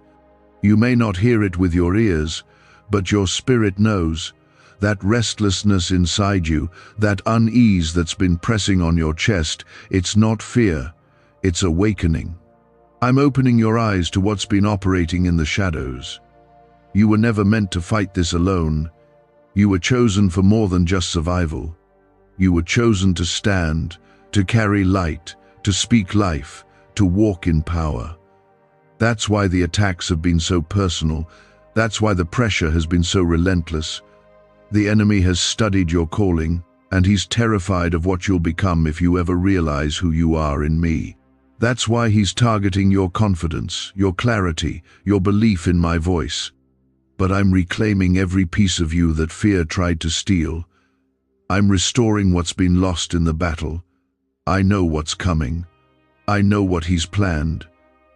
You may not hear it with your ears, but your spirit knows. That restlessness inside you, that unease that's been pressing on your chest, it's not fear, it's awakening. I'm opening your eyes to what's been operating in the shadows. You were never meant to fight this alone. You were chosen for more than just survival. You were chosen to stand, to carry light, to speak life, to walk in power. That's why the attacks have been so personal. That's why the pressure has been so relentless. The enemy has studied your calling, and he's terrified of what you'll become if you ever realize who you are in me. That's why he's targeting your confidence, your clarity, your belief in my voice. But I'm reclaiming every piece of you that fear tried to steal. I'm restoring what's been lost in the battle. I know what's coming. I know what he's planned,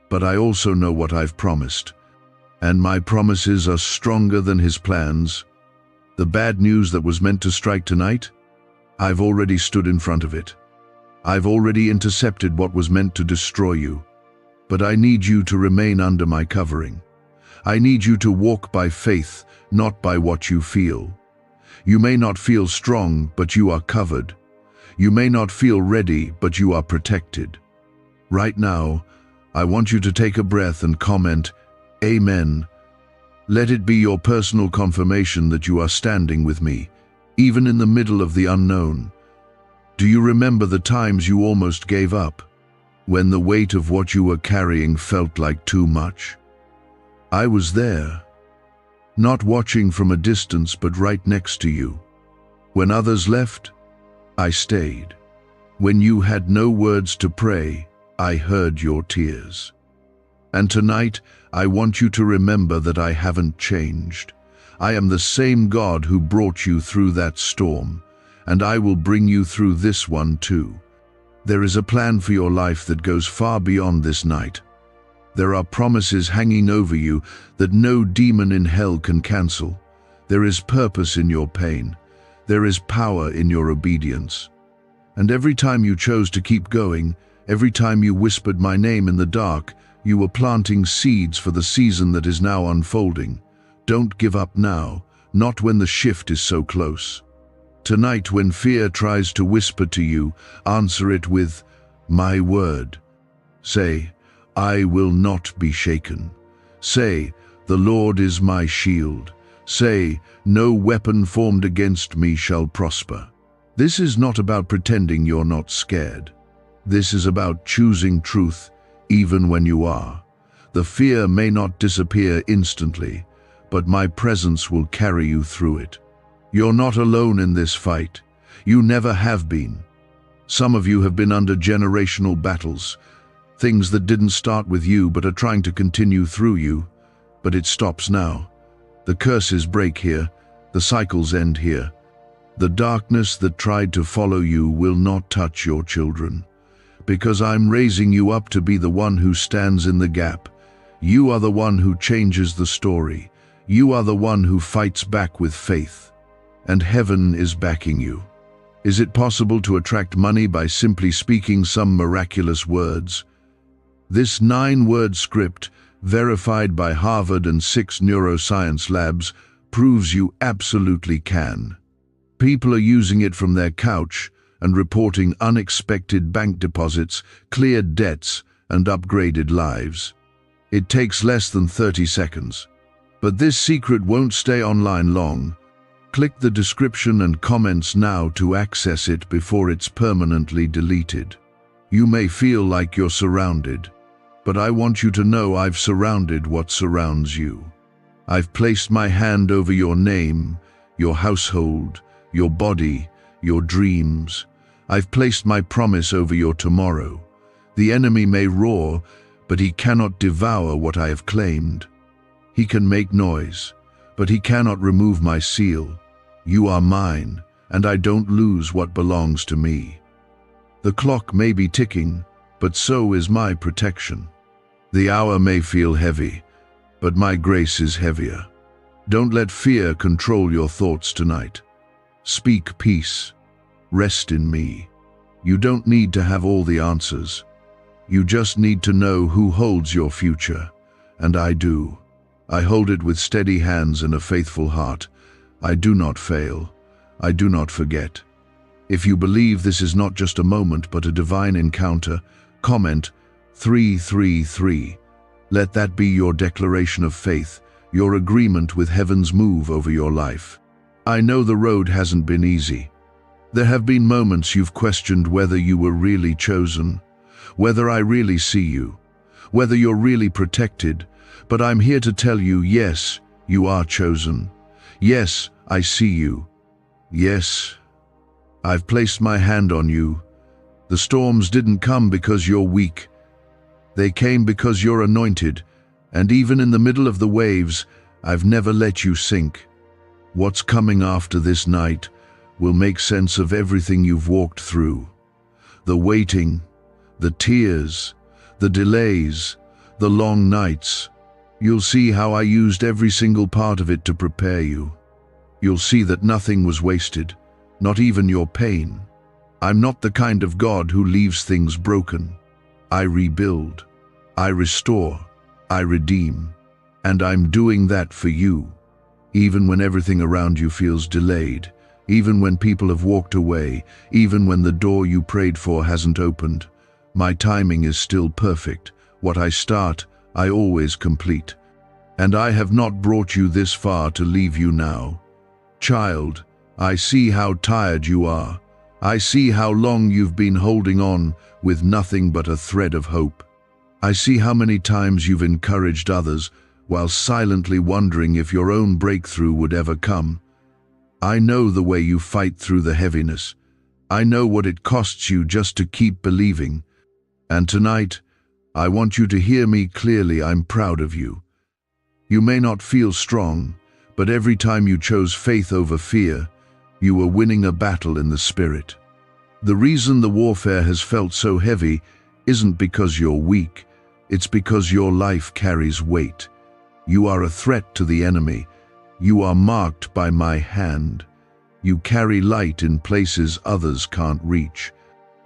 but I also know what I've promised. And my promises are stronger than his plans. The bad news that was meant to strike tonight, I've already stood in front of it. I've already intercepted what was meant to destroy you. But I need you to remain under my covering. I need you to walk by faith, not by what you feel. You may not feel strong, but you are covered. You may not feel ready, but you are protected. Right now, I want you to take a breath and comment, Amen. Let it be your personal confirmation that you are standing with me, even in the middle of the unknown. Do you remember the times you almost gave up, when the weight of what you were carrying felt like too much? I was there, not watching from a distance but right next to you. When others left, I stayed. When you had no words to pray, I heard your tears. And tonight, I want you to remember that I haven't changed. I am the same God who brought you through that storm, and I will bring you through this one too. There is a plan for your life that goes far beyond this night. There are promises hanging over you that no demon in hell can cancel. There is purpose in your pain. There is power in your obedience. And every time you chose to keep going, every time you whispered my name in the dark, you were planting seeds for the season that is now unfolding. Don't give up now, not when the shift is so close. Tonight, when fear tries to whisper to you, answer it with, my word. Say, I will not be shaken. Say, the Lord is my shield. Say, no weapon formed against me shall prosper. This is not about pretending you're not scared. This is about choosing truth even when you are. The fear may not disappear instantly, but my presence will carry you through it. You're not alone in this fight. You never have been. Some of you have been under generational battles, things that didn't start with you but are trying to continue through you. But it stops now. The curses break here. The cycles end here. The darkness that tried to follow you will not touch your children, because I'm raising you up to be the one who stands in the gap. You are the one who changes the story. You are the one who fights back with faith. And heaven is backing you. Is it possible to attract money by simply speaking some miraculous words? This 9-word script, verified by Harvard and 6 neuroscience labs, proves you absolutely can. People are using it from their couch and reporting unexpected bank deposits, cleared debts, and upgraded lives. It takes less than 30 seconds. But this secret won't stay online long. Click the description and comments now to access it before it's permanently deleted. You may feel like you're surrounded, but I want you to know I've surrounded what surrounds you. I've placed my hand over your name, your household, your body, your dreams. I've placed my promise over your tomorrow. The enemy may roar, but he cannot devour what I have claimed. He can make noise, but he cannot remove my seal. You are mine, and I don't lose what belongs to me. The clock may be ticking, but so is my protection. The hour may feel heavy, but my grace is heavier. Don't let fear control your thoughts tonight. Speak peace. Rest in me. You don't need to have all the answers. You just need to know who holds your future, and I do. I hold it with steady hands and a faithful heart. I do not fail. I do not forget. If you believe this is not just a moment but a divine encounter, comment 333. Let that be your declaration of faith, your agreement with heaven's move over your life. I know the road hasn't been easy. There have been moments you've questioned whether you were really chosen, whether I really see you, whether you're really protected, but I'm here to tell you, yes, you are chosen. Yes, I see you. Yes, I've placed my hand on you. The storms didn't come because you're weak. They came because you're anointed, and even in the middle of the waves, I've never let you sink. What's coming after this night will make sense of everything you've walked through. The waiting, the tears, the delays, the long nights. You'll see how I used every single part of it to prepare you. You'll see that nothing was wasted, not even your pain. I'm not the kind of God who leaves things broken. I rebuild, I restore, I redeem, and I'm doing that for you. Even when everything around you feels delayed, even when people have walked away, even when the door you prayed for hasn't opened, my timing is still perfect. What I start, I always complete. And I have not brought you this far to leave you now. Child, I see how tired you are. I see how long you've been holding on with nothing but a thread of hope. I see how many times you've encouraged others while silently wondering if your own breakthrough would ever come. I know the way you fight through the heaviness. I know what it costs you just to keep believing. And tonight, I want you to hear me clearly. I'm proud of you. You may not feel strong, but every time you chose faith over fear, you were winning a battle in the spirit. The reason the warfare has felt so heavy isn't because you're weak, it's because your life carries weight. You are a threat to the enemy. You are marked by my hand. You carry light in places others can't reach.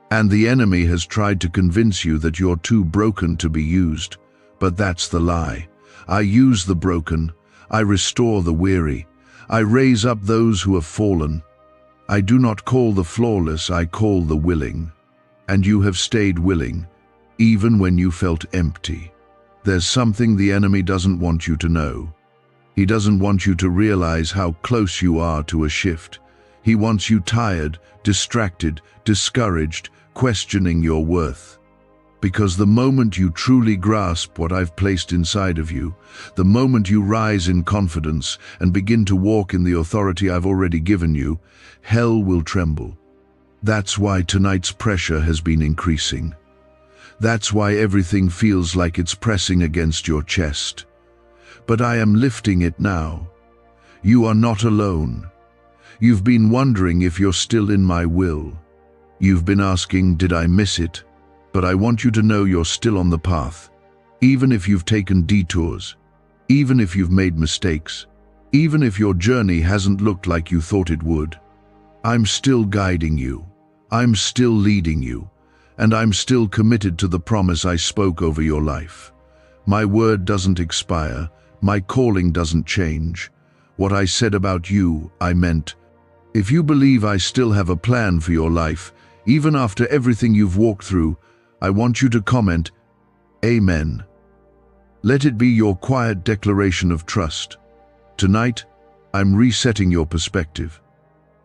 And the enemy has tried to convince you that you're too broken to be used. But that's the lie. I use the broken. I restore the weary. I raise up those who have fallen. I do not call the flawless, I call the willing. And you have stayed willing, even when you felt empty. There's something the enemy doesn't want you to know. He doesn't want you to realize how close you are to a shift. He wants you tired, distracted, discouraged, questioning your worth. Because the moment you truly grasp what I've placed inside of you, the moment you rise in confidence and begin to walk in the authority I've already given you, hell will tremble. That's why tonight's pressure has been increasing. That's why everything feels like it's pressing against your chest. But I am lifting it now. You are not alone. You've been wondering if you're still in my will. You've been asking, did I miss it? But I want you to know you're still on the path. Even if you've taken detours, even if you've made mistakes, even if your journey hasn't looked like you thought it would, I'm still guiding you. I'm still leading you. And I'm still committed to the promise I spoke over your life. My word doesn't expire. My calling doesn't change. What I said about you, I meant. If you believe I still have a plan for your life, even after everything you've walked through, I want you to comment, Amen. Let it be your quiet declaration of trust. Tonight, I'm resetting your perspective.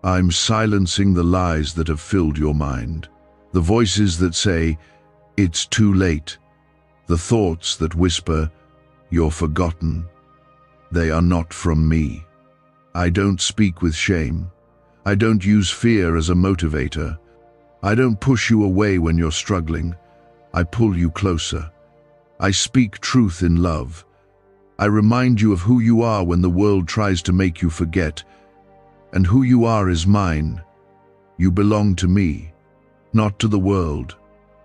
I'm silencing the lies that have filled your mind. The voices that say, it's too late. The thoughts that whisper, you're forgotten. They are not from me. I don't speak with shame. I don't use fear as a motivator. I don't push you away when you're struggling. I pull you closer. I speak truth in love. I remind you of who you are when the world tries to make you forget. And who you are is mine. You belong to me, not to the world,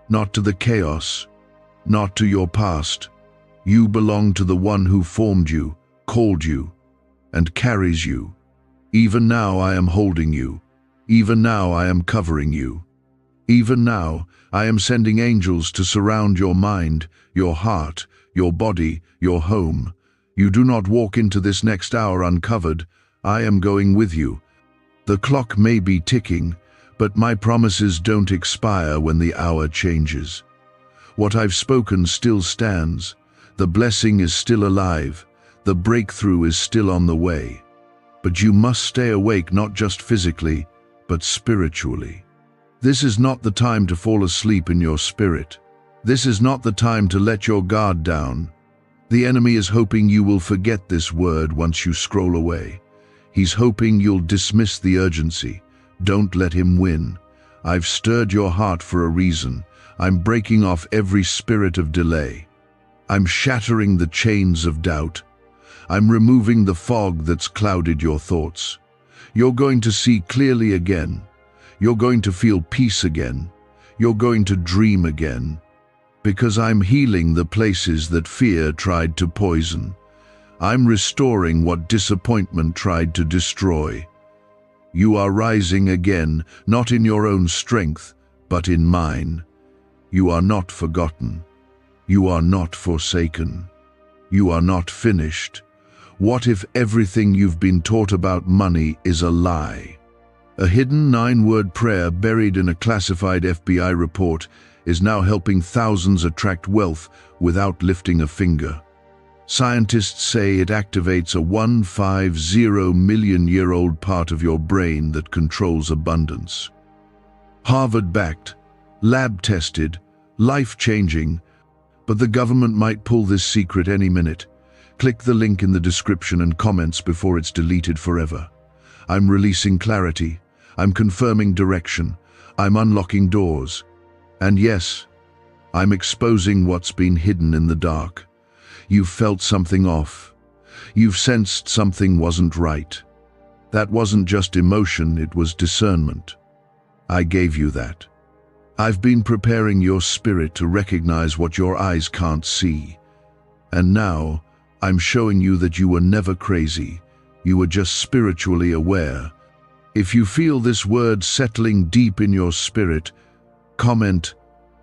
not to the chaos, not to your past. You belong to the one who formed you, called you, and carries you. Even now I am holding you. Even now I am covering you. Even now I am sending angels to surround your mind, your heart, your body, your home. You do not walk into this next hour uncovered. I am going with you. The clock may be ticking, but my promises don't expire when the hour changes. What I've spoken still stands. The blessing is still alive. The breakthrough is still on the way. But you must stay awake, not just physically, but spiritually. This is not the time to fall asleep in your spirit. This is not the time to let your guard down. The enemy is hoping you will forget this word once you scroll away. He's hoping you'll dismiss the urgency. Don't let him win. I've stirred your heart for a reason. I'm breaking off every spirit of delay. I'm shattering the chains of doubt. I'm removing the fog that's clouded your thoughts. You're going to see clearly again. You're going to feel peace again. You're going to dream again. Because I'm healing the places that fear tried to poison. I'm restoring what disappointment tried to destroy. You are rising again, not in your own strength, but in mine. You are not forgotten. You are not forsaken. You are not finished. What if everything you've been taught about money is a lie? A hidden 9-word prayer buried in a classified FBI report is now helping thousands attract wealth without lifting a finger. Scientists say it activates a 150 million-year-old part of your brain that controls abundance. Harvard-backed, lab-tested, life-changing, but the government might pull this secret any minute. Click the link in the description and comments before it's deleted forever. I'm releasing clarity. I'm confirming direction. I'm unlocking doors. And yes, I'm exposing what's been hidden in the dark. You've felt something off. You've sensed something wasn't right. That wasn't just emotion, it was discernment. I gave you that. I've been preparing your spirit to recognize what your eyes can't see. And now, I'm showing you that you were never crazy. You were just spiritually aware. If you feel this word settling deep in your spirit, comment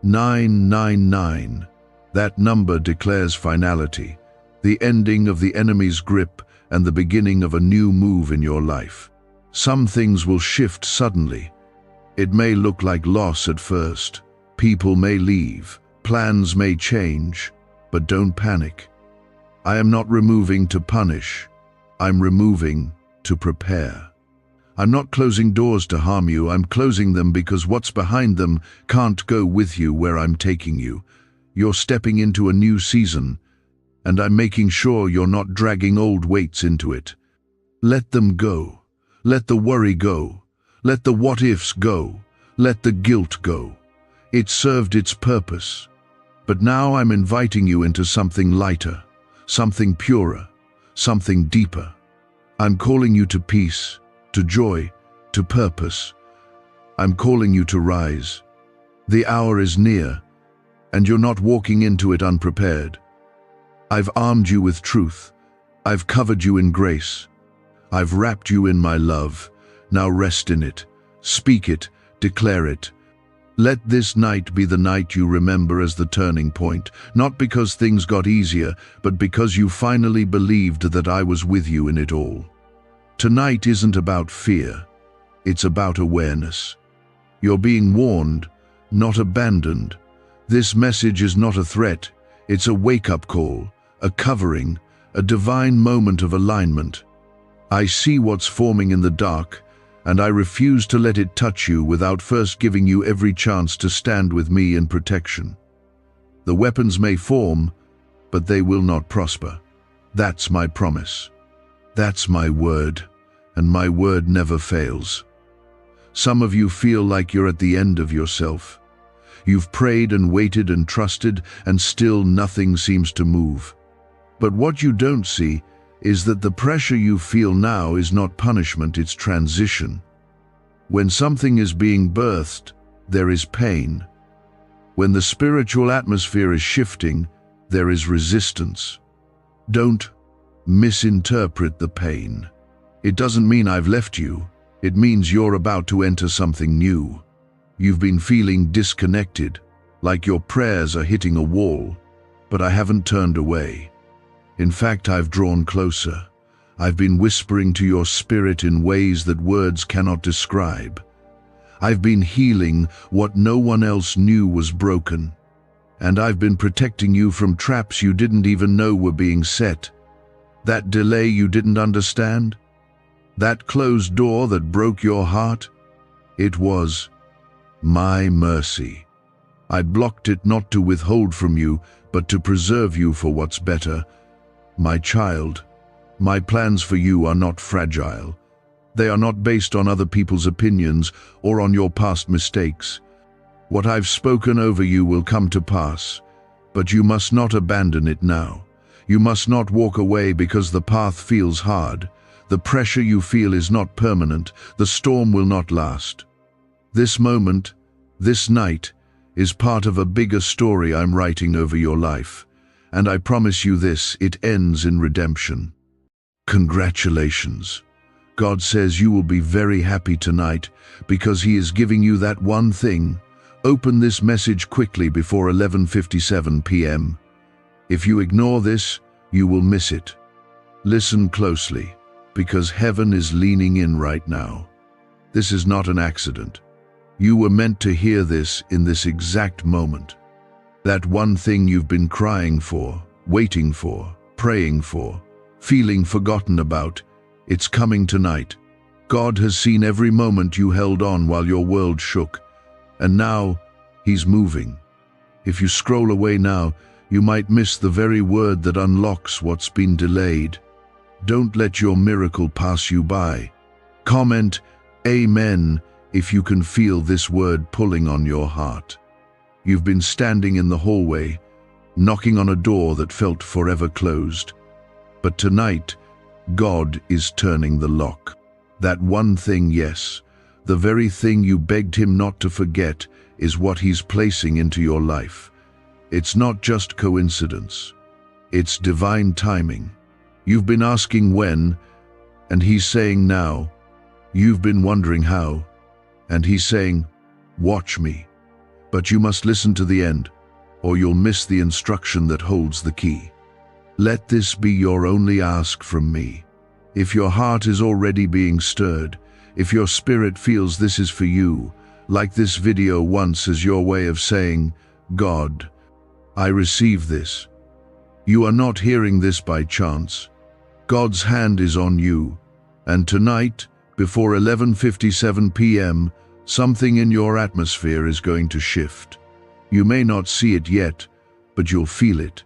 999. That number declares finality, the ending of the enemy's grip and the beginning of a new move in your life. Some things will shift suddenly. It may look like loss at first. People may leave. Plans may change. But don't panic. I am not removing to punish. I'm removing to prepare. I'm not closing doors to harm you. I'm closing them because what's behind them can't go with you where I'm taking you. You're stepping into a new season, and I'm making sure you're not dragging old weights into it. Let them go. Let the worry go. Let the what-ifs go. Let the guilt go. It served its purpose. But now I'm inviting you into something lighter, something purer, something deeper. I'm calling you to peace, to joy, to purpose. I'm calling you to rise. The hour is near, and you're not walking into it unprepared. I've armed you with truth. I've covered you in grace. I've wrapped you in my love. Now rest in it. Speak it. Declare it. Let this night be the night you remember as the turning point, not because things got easier, but because you finally believed that I was with you in it all. Tonight isn't about fear. It's about awareness. You're being warned, not abandoned. This message is not a threat. It's a wake-up call, a covering, a divine moment of alignment. I see what's forming in the dark, and I refuse to let it touch you without first giving you every chance to stand with me in protection. The weapons may form, but they will not prosper. That's my promise. That's my word, and my word never fails. Some of you feel like you're at the end of yourself. You've prayed and waited and trusted, and still nothing seems to move. But what you don't see is that the pressure you feel now is not punishment, it's transition. When something is being birthed, there is pain. When the spiritual atmosphere is shifting, there is resistance. Don't misinterpret the pain. It doesn't mean I've left you. It means you're about to enter something new. You've been feeling disconnected, like your prayers are hitting a wall, but I haven't turned away. In fact, I've drawn closer. I've been whispering to your spirit in ways that words cannot describe. I've been healing what no one else knew was broken. And I've been protecting you from traps you didn't even know were being set. That delay you didn't understand? That closed door that broke your heart? It was my mercy. I blocked it not to withhold from you, but to preserve you for what's better. My child, my plans for you are not fragile. They are not based on other people's opinions or on your past mistakes. What I've spoken over you will come to pass, but you must not abandon it now. You must not walk away because the path feels hard. The pressure you feel is not permanent. The storm will not last. This moment, this night, is part of a bigger story I'm writing over your life. And I promise you this, it ends in redemption. Congratulations. God says you will be very happy tonight because He is giving you that one thing. Open this message quickly before 11:57 p.m. If you ignore this, you will miss it. Listen closely, because heaven is leaning in right now. This is not an accident. You were meant to hear this in this exact moment. That one thing you've been crying for, waiting for, praying for, feeling forgotten about, it's coming tonight. God has seen every moment you held on while your world shook, and now He's moving. If you scroll away now, you might miss the very word that unlocks what's been delayed. Don't let your miracle pass you by. Comment Amen if you can feel this word pulling on your heart. You've been standing in the hallway, knocking on a door that felt forever closed. But tonight, God is turning the lock. That one thing, yes, the very thing you begged him not to forget, is what he's placing into your life. It's not just coincidence. It's divine timing. You've been asking when, and he's saying now. You've been wondering how, and he's saying, watch me. But you must listen to the end, or you'll miss the instruction that holds the key. Let this be your only ask from me. If your heart is already being stirred, if your spirit feels this is for you, like this video once as your way of saying, God, I receive this. You are not hearing this by chance. God's hand is on you, and tonight, before 11:57 p.m., something in your atmosphere is going to shift. You may not see it yet, but you'll feel it.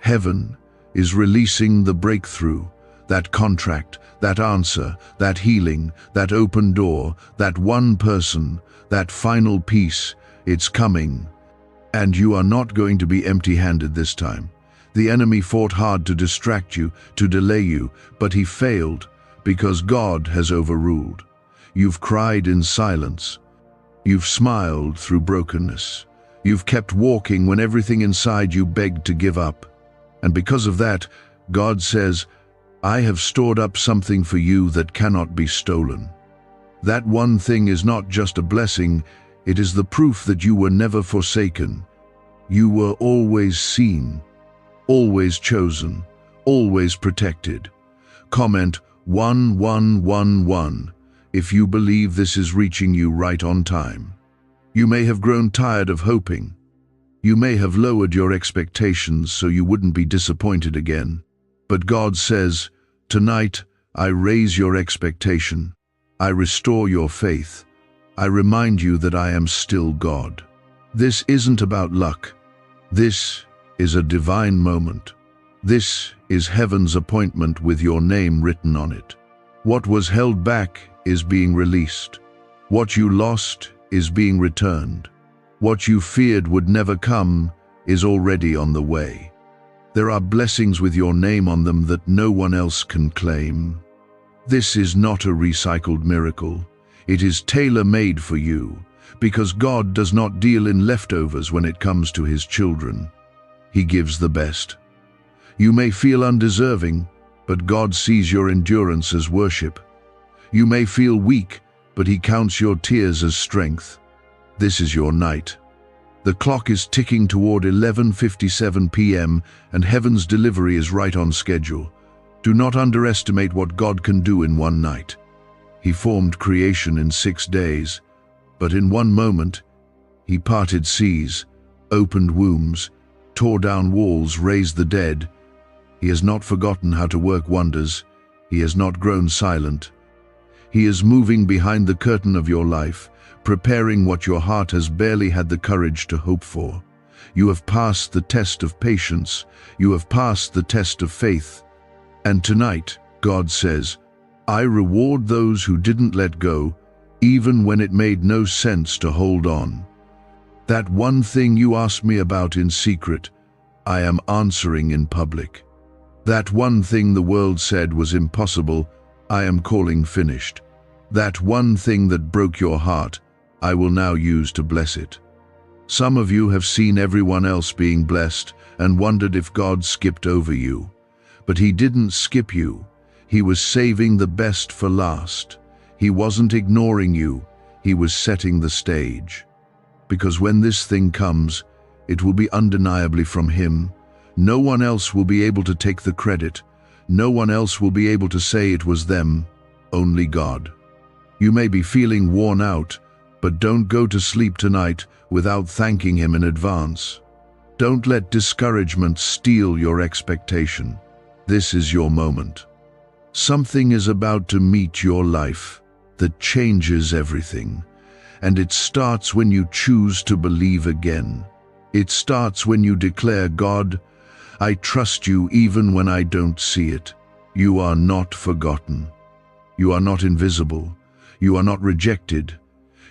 Heaven is releasing the breakthrough, that contract, that answer, that healing, that open door, that one person, that final piece. It's coming. And you are not going to be empty-handed this time. The enemy fought hard to distract you, to delay you, but he failed because God has overruled. You've cried in silence. You've smiled through brokenness. You've kept walking when everything inside you begged to give up. And because of that, God says, I have stored up something for you that cannot be stolen. That one thing is not just a blessing, it is the proof that you were never forsaken. You were always seen, always chosen, always protected. Comment 1111 if you believe this is reaching you right on time. You may have grown tired of hoping. You may have lowered your expectations so you wouldn't be disappointed again. But God says, tonight, I raise your expectation. I restore your faith. I remind you that I am still God. This isn't about luck. This is a divine moment. This is heaven's appointment with your name written on it. What was held back is being released. What you lost is being returned. What you feared would never come is already on the way. There are blessings with your name on them that no one else can claim. This is not a recycled miracle. It is tailor-made for you, because God does not deal in leftovers when it comes to his children. He gives the best. You may feel undeserving, but God sees your endurance as worship. You may feel weak, but he counts your tears as strength. This is your night. The clock is ticking toward 11:57 p.m. and heaven's delivery is right on schedule. Do not underestimate what God can do in one night. He formed creation in 6 days, but in one moment, he parted seas, opened wombs, tore down walls, raised the dead. He has not forgotten how to work wonders. He has not grown silent. He is moving behind the curtain of your life, preparing what your heart has barely had the courage to hope for. You have passed the test of patience. You have passed the test of faith. And tonight, God says, I reward those who didn't let go, even when it made no sense to hold on. That one thing you asked me about in secret, I am answering in public. That one thing the world said was impossible, I am calling finished. That one thing that broke your heart, I will now use to bless it. Some of you have seen everyone else being blessed and wondered if God skipped over you. But he didn't skip you. He was saving the best for last. He wasn't ignoring you. He was setting the stage. Because when this thing comes, it will be undeniably from him. No one else will be able to take the credit. No one else will be able to say it was them. Only God. You may be feeling worn out, but don't go to sleep tonight without thanking him in advance. Don't let discouragement steal your expectation. This is your moment. Something is about to meet your life that changes everything. And it starts when you choose to believe again. It starts when you declare, God, I trust you even when I don't see it. You are not forgotten. You are not invisible. You are not rejected.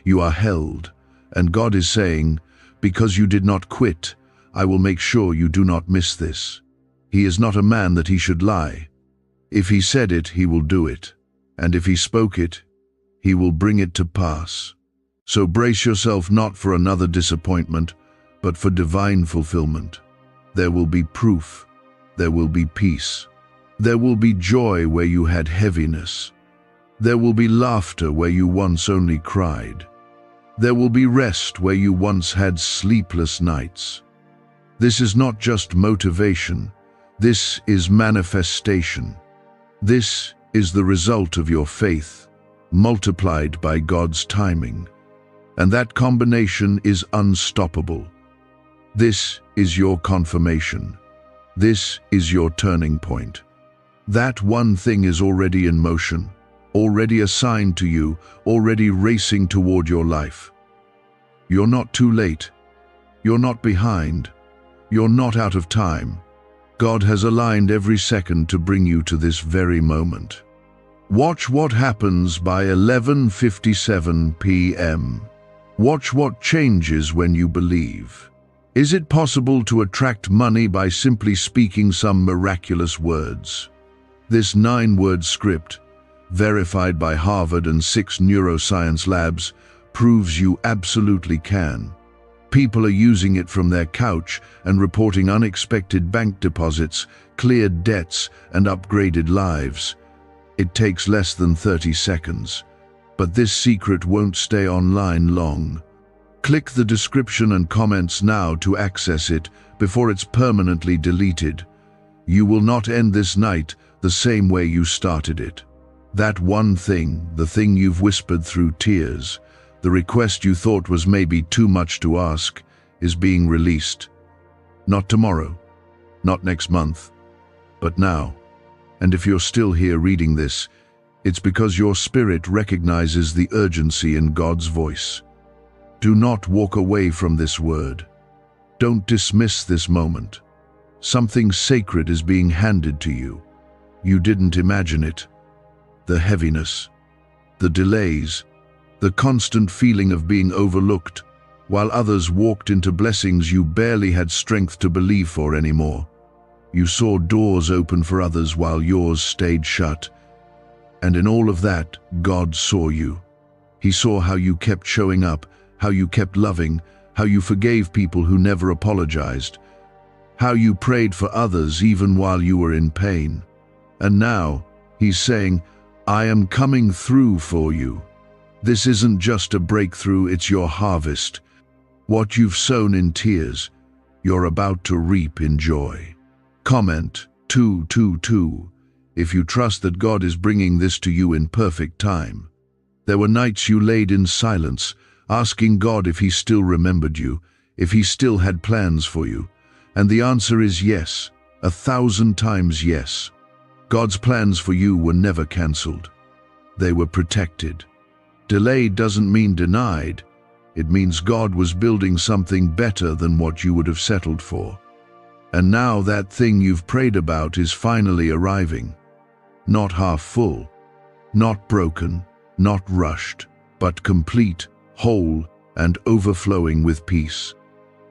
You are held. And God is saying, Because you did not quit, I will make sure you do not miss this. He is not a man that he should lie. If he said it, he will do it. And if he spoke it, he will bring it to pass. So brace yourself not for another disappointment, but for divine fulfillment. There will be proof. There will be peace. There will be joy where you had heaviness. There will be laughter where you once only cried. There will be rest where you once had sleepless nights. This is not just motivation. This is manifestation. This is the result of your faith, multiplied by God's timing. And that combination is unstoppable. This is your confirmation. This is your turning point. That one thing is already in motion, already assigned to you, already racing toward your life. You're not too late. You're not behind. You're not out of time. God has aligned every second to bring you to this very moment. Watch what happens by 11:57 p.m. Watch what changes when you believe. Is it possible to attract money by simply speaking some miraculous words? This 9-word script, verified by Harvard and 6 neuroscience labs, proves you absolutely can. People are using it from their couch and reporting unexpected bank deposits, cleared debts, and upgraded lives. It takes less than 30 seconds. But this secret won't stay online long. Click the description and comments now to access it before it's permanently deleted. You will not end this night the same way you started it. That one thing, the thing you've whispered through tears, the request you thought was maybe too much to ask, is being released. Not tomorrow, not next month, but now. And if you're still here reading this, it's because your spirit recognizes the urgency in God's voice. Do not walk away from this word. Don't dismiss this moment. Something sacred is being handed to you. You didn't imagine it. The heaviness, the delays, the constant feeling of being overlooked, while others walked into blessings you barely had strength to believe for anymore. You saw doors open for others while yours stayed shut. And in all of that, God saw you. He saw how you kept showing up, how you kept loving, how you forgave people who never apologized, how you prayed for others even while you were in pain. And now, He's saying, I am coming through for you. This isn't just a breakthrough, it's your harvest. What you've sown in tears, you're about to reap in joy. Comment 222 if you trust that God is bringing this to you in perfect time. There were nights you laid in silence, asking God if He still remembered you, if He still had plans for you. And the answer is yes, 1,000 times yes. God's plans for you were never cancelled. They were protected. Delayed doesn't mean denied. It means God was building something better than what you would have settled for. And now that thing you've prayed about is finally arriving. Not half full, not broken, not rushed, but complete, whole, and overflowing with peace.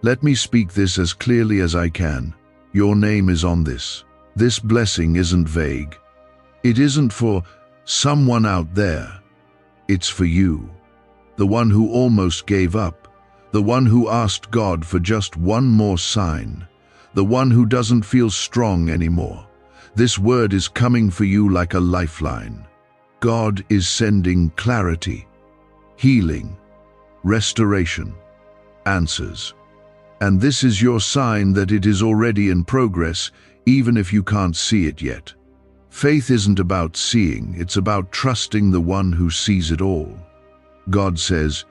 Let me speak this as clearly as I can. Your name is on this. This blessing isn't vague. It isn't for someone out there. It's for you. The one who almost gave up. The one who asked God for just one more sign. The one who doesn't feel strong anymore. This word is coming for you like a lifeline. God is sending clarity, healing, restoration, answers. And this is your sign that it is already in progress, even if you can't see it yet. Faith isn't about seeing, it's about trusting the one who sees it all. God says,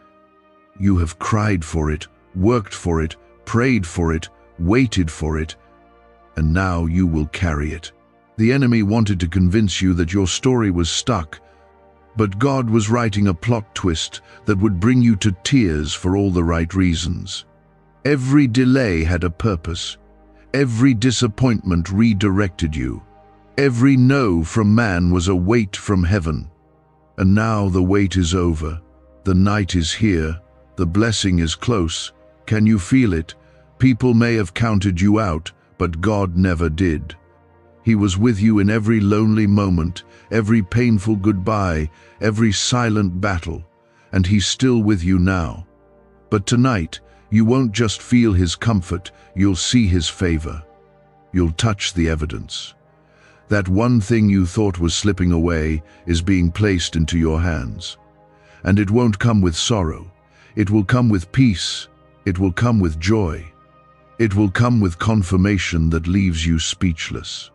you have cried for it, worked for it, prayed for it, waited for it, and now you will carry it. The enemy wanted to convince you that your story was stuck, but God was writing a plot twist that would bring you to tears for all the right reasons. Every delay had a purpose. Every disappointment redirected you. Every no from man was a wait from heaven. And now the wait is over. The night is here. The blessing is close. Can you feel it? People may have counted you out, but God never did. He was with you in every lonely moment, every painful goodbye, every silent battle, and He's still with you now. But tonight, you won't just feel His comfort, you'll see His favor. You'll touch the evidence. That one thing you thought was slipping away is being placed into your hands. And it won't come with sorrow. It will come with peace. It will come with joy. It will come with confirmation that leaves you speechless.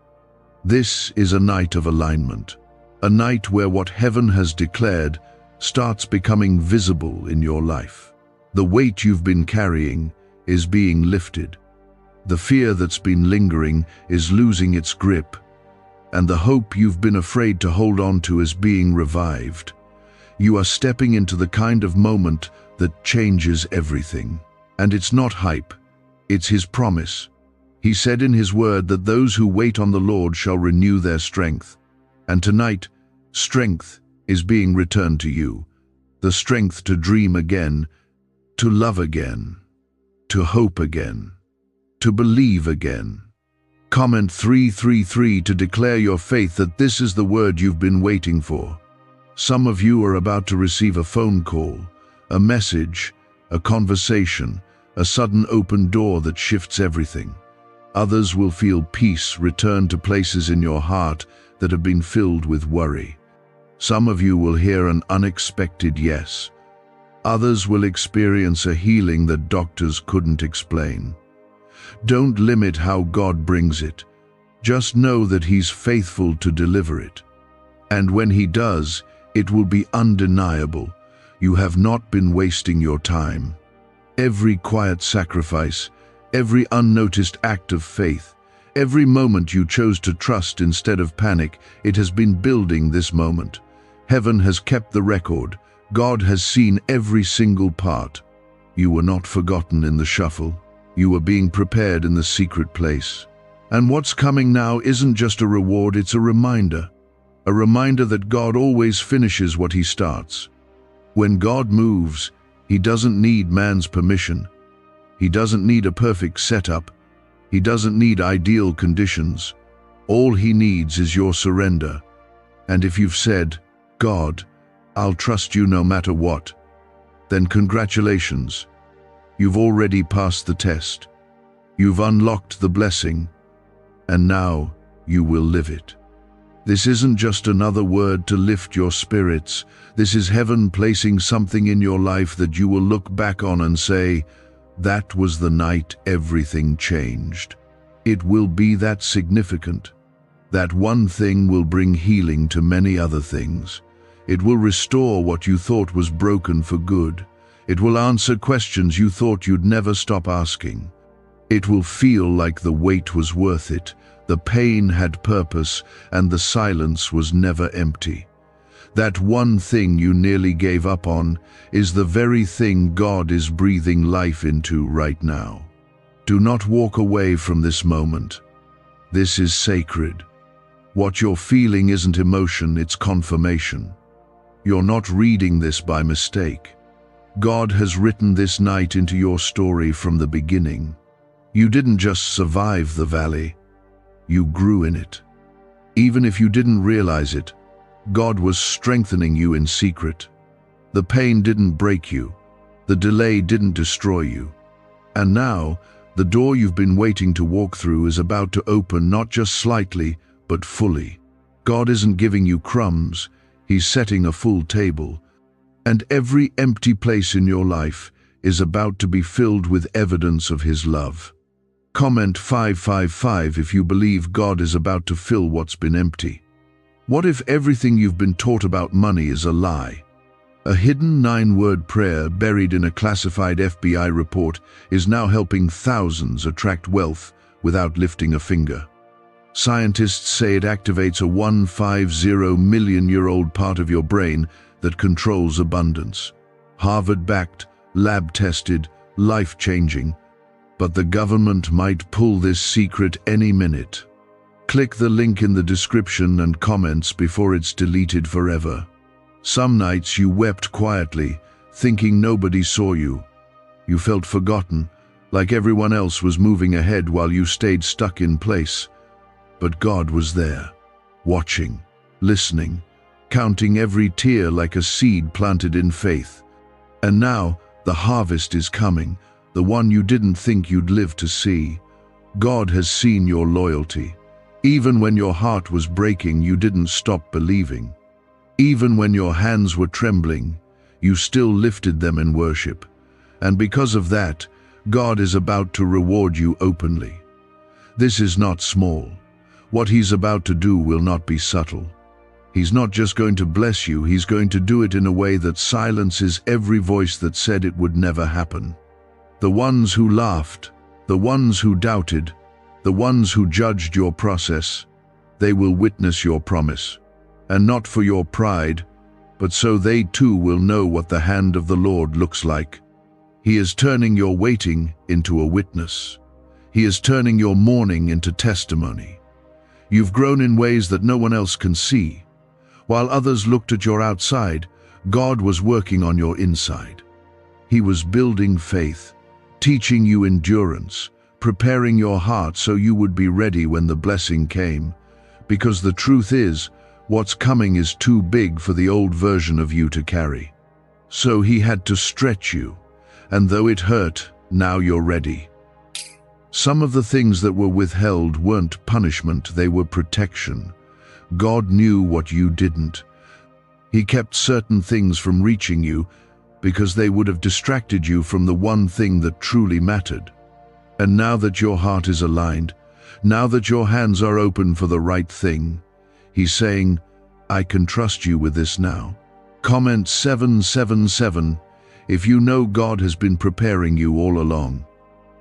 This is a night of alignment, a night where what heaven has declared starts becoming visible in your life. The weight you've been carrying is being lifted. The fear that's been lingering is losing its grip, and the hope you've been afraid to hold on to is being revived. You are stepping into the kind of moment that changes everything. And it's not hype, it's His promise. He said in His word that those who wait on the Lord shall renew their strength. And tonight, strength is being returned to you. The strength to dream again, to love again, to hope again, to believe again. Comment 333 to declare your faith that this is the word you've been waiting for. Some of you are about to receive a phone call, a message, a conversation, a sudden open door that shifts everything. Others will feel peace return to places in your heart that have been filled with worry. Some of you will hear an unexpected yes. Others will experience a healing that doctors couldn't explain. Don't limit how God brings it. Just know that He's faithful to deliver it. And when He does, it will be undeniable. You have not been wasting your time. Every quiet sacrifice, every unnoticed act of faith, every moment you chose to trust instead of panic, it has been building this moment. Heaven has kept the record. God has seen every single part. You were not forgotten in the shuffle. You were being prepared in the secret place. And what's coming now isn't just a reward, it's a reminder. A reminder that God always finishes what He starts. When God moves, He doesn't need man's permission. He doesn't need a perfect setup. He doesn't need ideal conditions. All He needs is your surrender. And if you've said, God, I'll trust you no matter what, then congratulations. You've already passed the test. You've unlocked the blessing, and now you will live it. This isn't just another word to lift your spirits. This is heaven placing something in your life that you will look back on and say, that was the night everything changed. It will be that significant. That one thing will bring healing to many other things. It will restore what you thought was broken for good. It will answer questions you thought you'd never stop asking. It will feel like the wait was worth it, the pain had purpose, and the silence was never empty. That one thing you nearly gave up on is the very thing God is breathing life into right now. Do not walk away from this moment. This is sacred. What you're feeling isn't emotion, it's confirmation. You're not reading this by mistake. God has written this night into your story from the beginning. You didn't just survive the valley, you grew in it. Even if you didn't realize it, God was strengthening you in secret. The pain didn't break you. The delay didn't destroy you. And now, the door you've been waiting to walk through is about to open, not just slightly, but fully. God isn't giving you crumbs, He's setting a full table. And every empty place in your life is about to be filled with evidence of His love. Comment 555 if you believe God is about to fill what's been empty. What if everything you've been taught about money is a lie? A hidden 9-word prayer buried in a classified FBI report is now helping thousands attract wealth without lifting a finger. Scientists say it activates a 150 million-year-old part of your brain that controls abundance. Harvard-backed, lab-tested, life-changing. But the government might pull this secret any minute. Click the link in the description and comments before it's deleted forever. Some nights you wept quietly, thinking nobody saw you. You felt forgotten, like everyone else was moving ahead while you stayed stuck in place. But God was there, watching, listening, counting every tear like a seed planted in faith. And now, the harvest is coming, the one you didn't think you'd live to see. God has seen your loyalty. Even when your heart was breaking, you didn't stop believing. Even when your hands were trembling, you still lifted them in worship. And because of that, God is about to reward you openly. This is not small. What He's about to do will not be subtle. He's not just going to bless you, He's going to do it in a way that silences every voice that said it would never happen. The ones who laughed, the ones who doubted, the ones who judged your process, they will witness your promise. And not for your pride, but so they too will know what the hand of the Lord looks like. He is turning your waiting into a witness. He is turning your mourning into testimony. You've grown in ways that no one else can see. While others looked at your outside, God was working on your inside. He was building faith, teaching you endurance, preparing your heart so you would be ready when the blessing came. Because the truth is, what's coming is too big for the old version of you to carry. So He had to stretch you, and though it hurt, now you're ready. Some of the things that were withheld weren't punishment, they were protection. God knew what you didn't. He kept certain things from reaching you because they would have distracted you from the one thing that truly mattered. And now that your heart is aligned, now that your hands are open for the right thing, He's saying, I can trust you with this now. Comment 777 if you know God has been preparing you all along.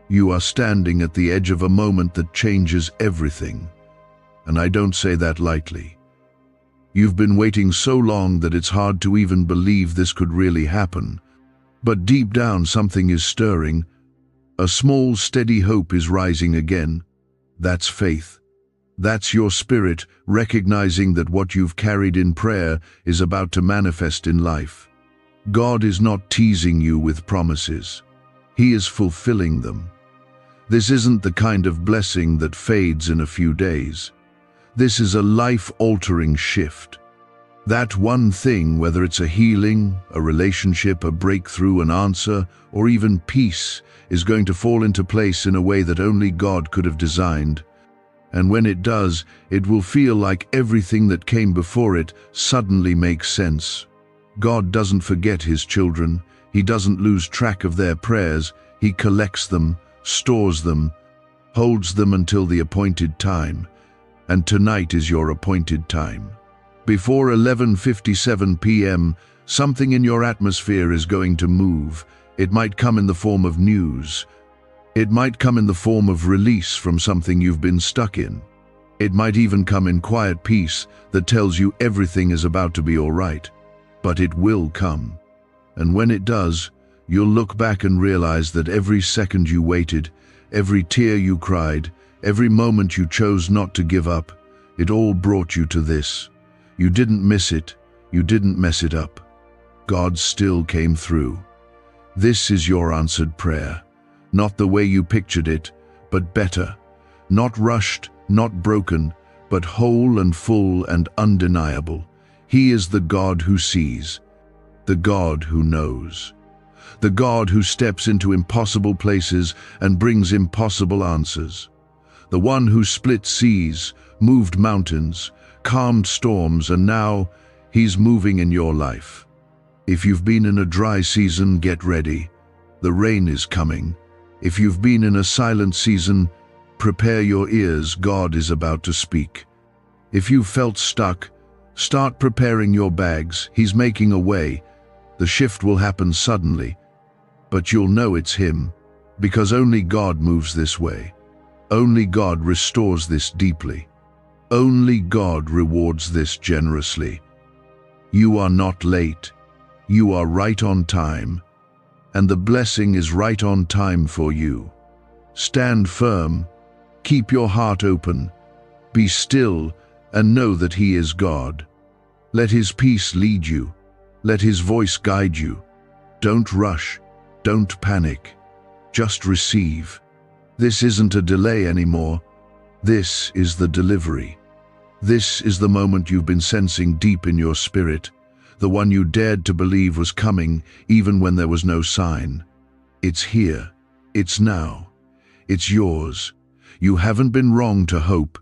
You are standing at the edge of a moment that changes everything. And I don't say that lightly. You've been waiting so long that it's hard to even believe this could really happen. But deep down something is stirring. A small, steady hope is rising again. That's faith. That's your spirit recognizing that what you've carried in prayer is about to manifest in life. God is not teasing you with promises. He is fulfilling them. This isn't the kind of blessing that fades in a few days. This is a life-altering shift. That one thing, whether it's a healing, a relationship, a breakthrough, an answer, or even peace, is going to fall into place in a way that only God could have designed. And when it does, it will feel like everything that came before it suddenly makes sense. God doesn't forget His children. He doesn't lose track of their prayers. He collects them, stores them, holds them until the appointed time. And tonight is your appointed time. Before 11:57 p.m., something in your atmosphere is going to move. It might come in the form of news. It might come in the form of release from something you've been stuck in. It might even come in quiet peace that tells you everything is about to be all right. But it will come. And when it does, you'll look back and realize that every second you waited, every tear you cried, every moment you chose not to give up, it all brought you to this. You didn't miss it. You didn't mess it up. God still came through. This is your answered prayer. Not the way you pictured it, but better. Not rushed, not broken, but whole and full and undeniable. He is the God who sees, the God who knows, the God who steps into impossible places and brings impossible answers. The one who split seas, moved mountains, calmed storms, and now He's moving in your life. If you've been in a dry season, get ready. The rain is coming. If you've been in a silent season, prepare your ears. God is about to speak. If you've felt stuck, start preparing your bags. He's making a way. The shift will happen suddenly, but you'll know it's Him, because only God moves this way. Only God restores this deeply. Only God rewards this generously. You are not late. You are right on time. And the blessing is right on time for you. Stand firm. Keep your heart open. Be still and know that He is God. Let His peace lead you. Let His voice guide you. Don't rush. Don't panic. Just receive. This isn't a delay anymore. This is the delivery. This is the moment you've been sensing deep in your spirit, the one you dared to believe was coming even when there was no sign. It's here. It's now. It's yours. You haven't been wrong to hope.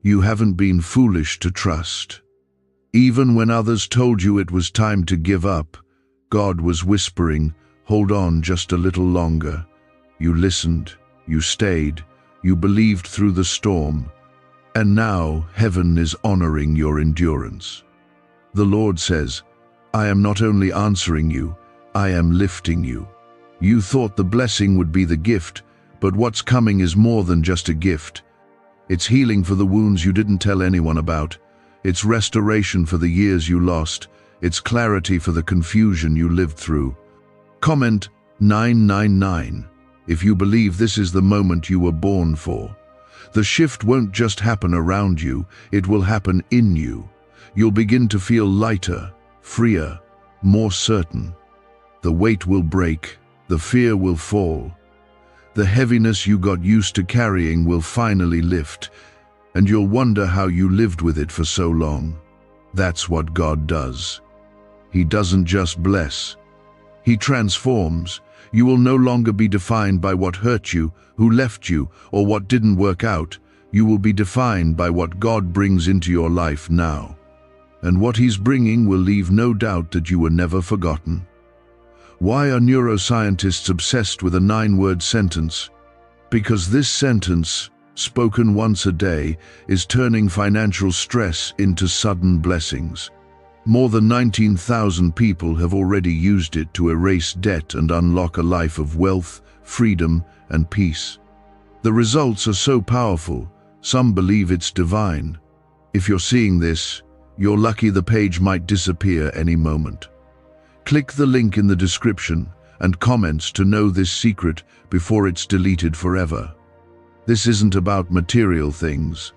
You haven't been foolish to trust. Even when others told you it was time to give up, God was whispering, "Hold on just a little longer." You listened, you stayed, you believed through the storm, and now heaven is honoring your endurance. The Lord says, "I am not only answering you, I am lifting you." You thought the blessing would be the gift, but what's coming is more than just a gift. It's healing for the wounds you didn't tell anyone about. It's restoration for the years you lost. It's clarity for the confusion you lived through. Comment 999 if you believe this is the moment you were born for. The shift won't just happen around you, it will happen in you. You'll begin to feel lighter, freer, more certain. The weight will break, the fear will fall. The heaviness you got used to carrying will finally lift, and you'll wonder how you lived with it for so long. That's what God does. He doesn't just bless. He transforms. You will no longer be defined by what hurt you, who left you, or what didn't work out. You will be defined by what God brings into your life now. And what He's bringing will leave no doubt that you were never forgotten. Why are neuroscientists obsessed with a 9-word sentence? Because this sentence, spoken once a day, is turning financial stress into sudden blessings. More than 19,000 people have already used it to erase debt and unlock a life of wealth, freedom, and peace. The results are so powerful, some believe it's divine. If you're seeing this, you're lucky. The page might disappear any moment. Click the link in the description and comments to know this secret before it's deleted forever. This isn't about material things.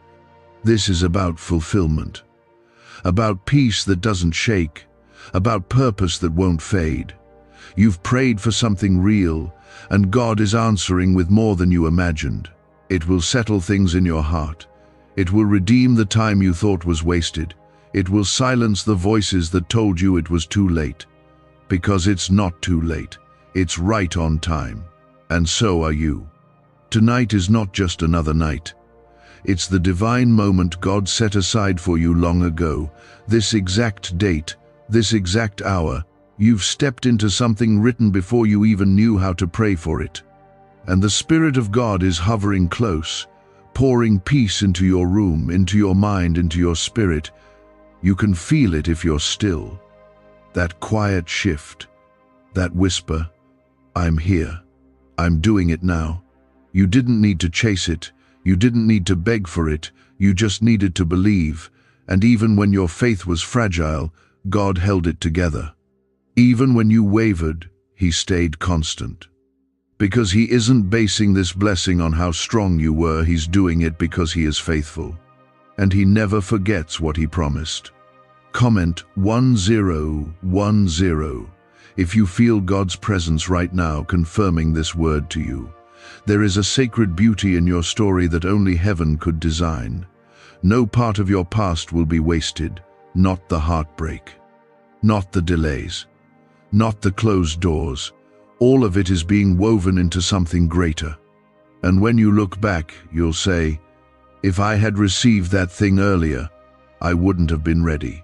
This is about fulfillment. About peace that doesn't shake. About purpose that won't fade. You've prayed for something real, and God is answering with more than you imagined. It will settle things in your heart. It will redeem the time you thought was wasted. It will silence the voices that told you it was too late. Because it's not too late. It's right on time. And so are you. Tonight is not just another night. It's the divine moment God set aside for you long ago. This exact date, this exact hour, you've stepped into something written before you even knew how to pray for it. And the Spirit of God is hovering close, pouring peace into your room, into your mind, into your spirit. You can feel it if you're still. That quiet shift, that whisper, "I'm here. I'm doing it now." You didn't need to chase it. You didn't need to beg for it. You just needed to believe. And even when your faith was fragile, God held it together. Even when you wavered, He stayed constant. Because He isn't basing this blessing on how strong you were. He's doing it because He is faithful. And He never forgets what He promised. Comment 1010 if you feel God's presence right now confirming this word to you. There is a sacred beauty in your story that only heaven could design. No part of your past will be wasted, not the heartbreak, not the delays, not the closed doors. All of it is being woven into something greater. And when you look back, you'll say, "If I had received that thing earlier, I wouldn't have been ready."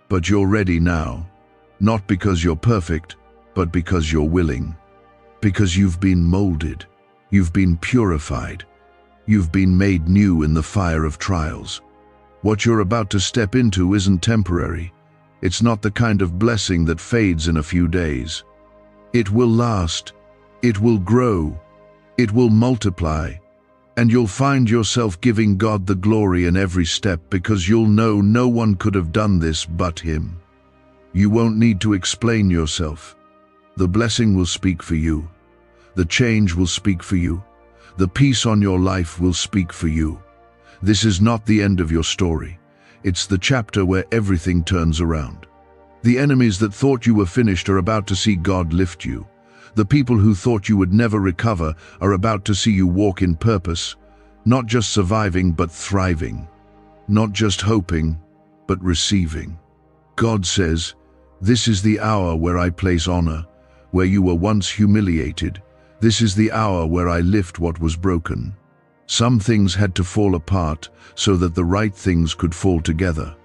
But you're ready now, not because you're perfect, but because you're willing. Because you've been molded, you've been purified, you've been made new in the fire of trials. What you're about to step into isn't temporary. It's not the kind of blessing that fades in a few days. It will last, it will grow, it will multiply, and you'll find yourself giving God the glory in every step because you'll know no one could have done this but Him. You won't need to explain yourself. The blessing will speak for you. The change will speak for you. The peace on your life will speak for you. This is not the end of your story. It's the chapter where everything turns around. The enemies that thought you were finished are about to see God lift you. The people who thought you would never recover are about to see you walk in purpose, not just surviving but thriving, not just hoping but receiving. God says, "This is the hour where I place honor, where you were once humiliated. This is the hour where I lift what was broken." Some things had to fall apart so that the right things could fall together.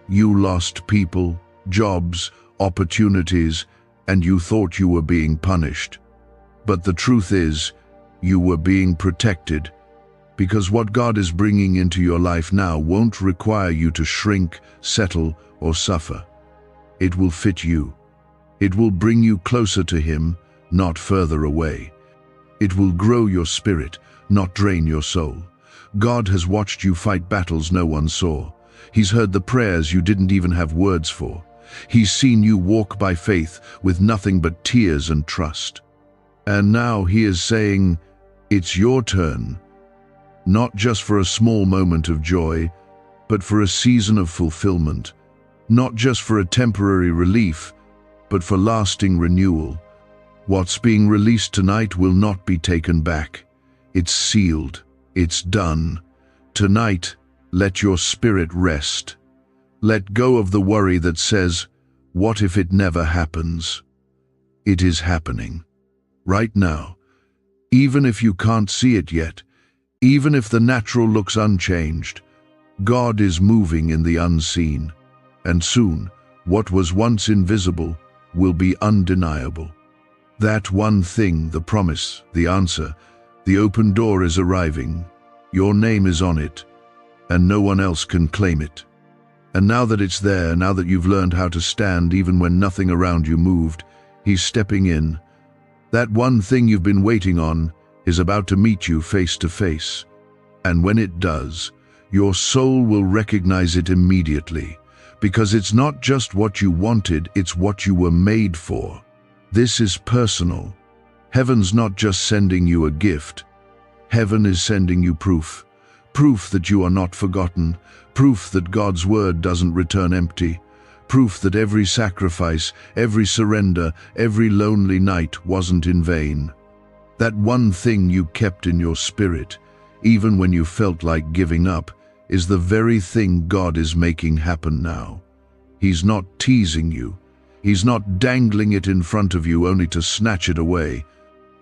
You lost people, jobs, opportunities, and you thought you were being punished. But the truth is, you were being protected, because what God is bringing into your life now won't require you to shrink, settle, or suffer. It will fit you. It will bring you closer to Him, not further away. It will grow your spirit, not drain your soul. God has watched you fight battles no one saw. He's heard the prayers you didn't even have words for. He's seen you walk by faith with nothing but tears and trust. And now He is saying, it's your turn, not just for a small moment of joy, but for a season of fulfillment, not just for a temporary relief, but for lasting renewal. What's being released tonight will not be taken back. It's sealed. It's done. Tonight, let your spirit rest. Let go of the worry that says, "What if it never happens?" It is happening. Right now. Even if you can't see it yet, even if the natural looks unchanged, God is moving in the unseen. And soon, what was once invisible will be undeniable. That one thing, the promise, the answer, the open door is arriving. Your name is on it, and no one else can claim it. And now that it's there, now that you've learned how to stand even when nothing around you moved, He's stepping in. That one thing you've been waiting on is about to meet you face to face. And when it does, your soul will recognize it immediately, because it's not just what you wanted, it's what you were made for. This is personal. Heaven's not just sending you a gift. Heaven is sending you proof. Proof that you are not forgotten. Proof that God's word doesn't return empty. Proof that every sacrifice, every surrender, every lonely night wasn't in vain. That one thing you kept in your spirit, even when you felt like giving up, is the very thing God is making happen now. He's not teasing you. He's not dangling it in front of you only to snatch it away.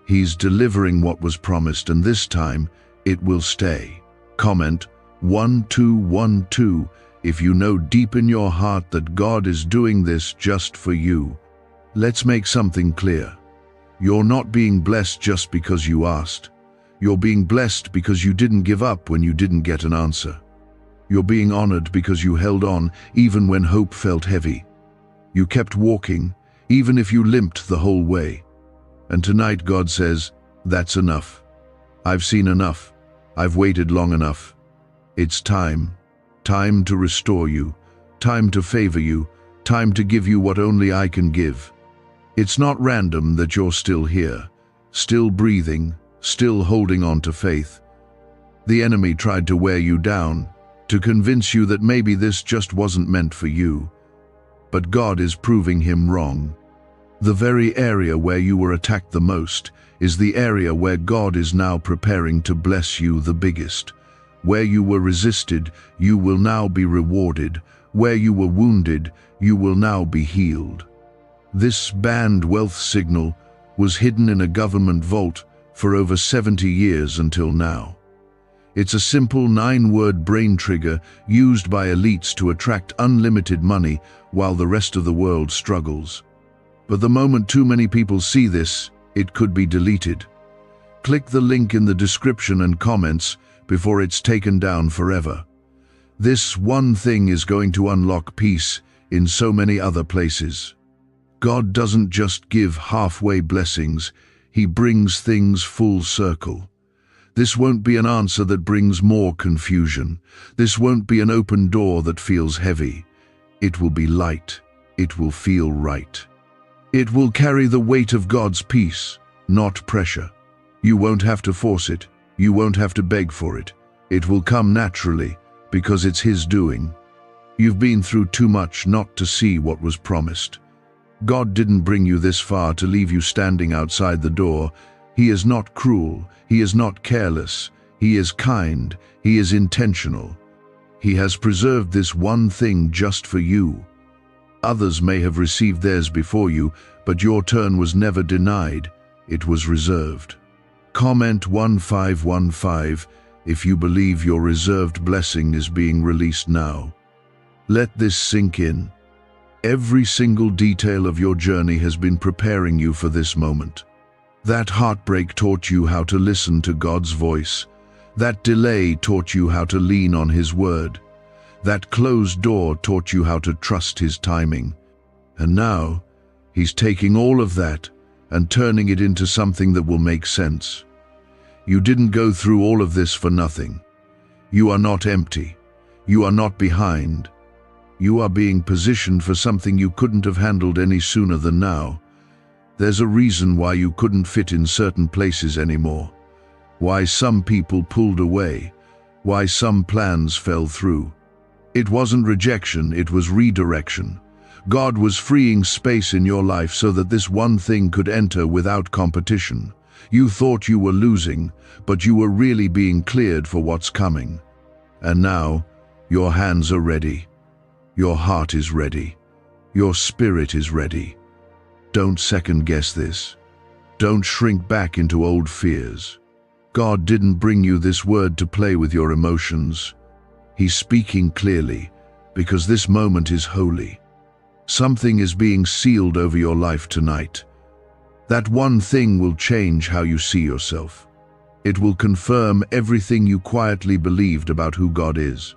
He's delivering what was promised, and this time it will stay. Comment 1212 if you know deep in your heart that God is doing this just for you. Let's make something clear. You're not being blessed just because you asked. You're being blessed because you didn't give up when you didn't get an answer. You're being honored because you held on even when hope felt heavy. You kept walking, even if you limped the whole way. And tonight God says, that's enough. I've seen enough. I've waited long enough. It's time. Time to restore you. Time to favor you. Time to give you what only I can give. It's not random that you're still here, still breathing, still holding on to faith. The enemy tried to wear you down, to convince you that maybe this just wasn't meant for you. But God is proving him wrong. The very area where you were attacked the most is the area where God is now preparing to bless you the biggest. Where you were resisted, you will now be rewarded. Where you were wounded, you will now be healed. This banned wealth signal was hidden in a government vault for over 70 years until now. It's a simple 9-word brain trigger used by elites to attract unlimited money while the rest of the world struggles. But the moment too many people see this, it could be deleted. Click the link in the description and comments before it's taken down forever. This one thing is going to unlock peace in so many other places. God doesn't just give halfway blessings, He brings things full circle. This won't be an answer that brings more confusion. This won't be an open door that feels heavy. It will be light. It will feel right. It will carry the weight of God's peace, not pressure. You won't have to force it. You won't have to beg for it. It will come naturally because it's His doing. You've been through too much not to see what was promised. God didn't bring you this far to leave you standing outside the door. He is not cruel. He is not careless. He is kind. He is intentional. He has preserved this one thing just for you. Others may have received theirs before you, but your turn was never denied. It was reserved. Comment 1515 if you believe your reserved blessing is being released now. Let this sink in. Every single detail of your journey has been preparing you for this moment. That heartbreak taught you how to listen to God's voice. That delay taught you how to lean on His word. That closed door taught you how to trust His timing. And now, He's taking all of that and turning it into something that will make sense. You didn't go through all of this for nothing. You are not empty. You are not behind. You are being positioned for something you couldn't have handled any sooner than now. There's a reason why you couldn't fit in certain places anymore. Why some people pulled away. Why some plans fell through. It wasn't rejection, it was redirection. God was freeing space in your life so that this one thing could enter without competition. You thought you were losing, but you were really being cleared for what's coming. And now, your hands are ready. Your heart is ready. Your spirit is ready. Don't second-guess this. Don't shrink back into old fears. God didn't bring you this word to play with your emotions. He's speaking clearly, because this moment is holy. Something is being sealed over your life tonight. That one thing will change how you see yourself. It will confirm everything you quietly believed about who God is.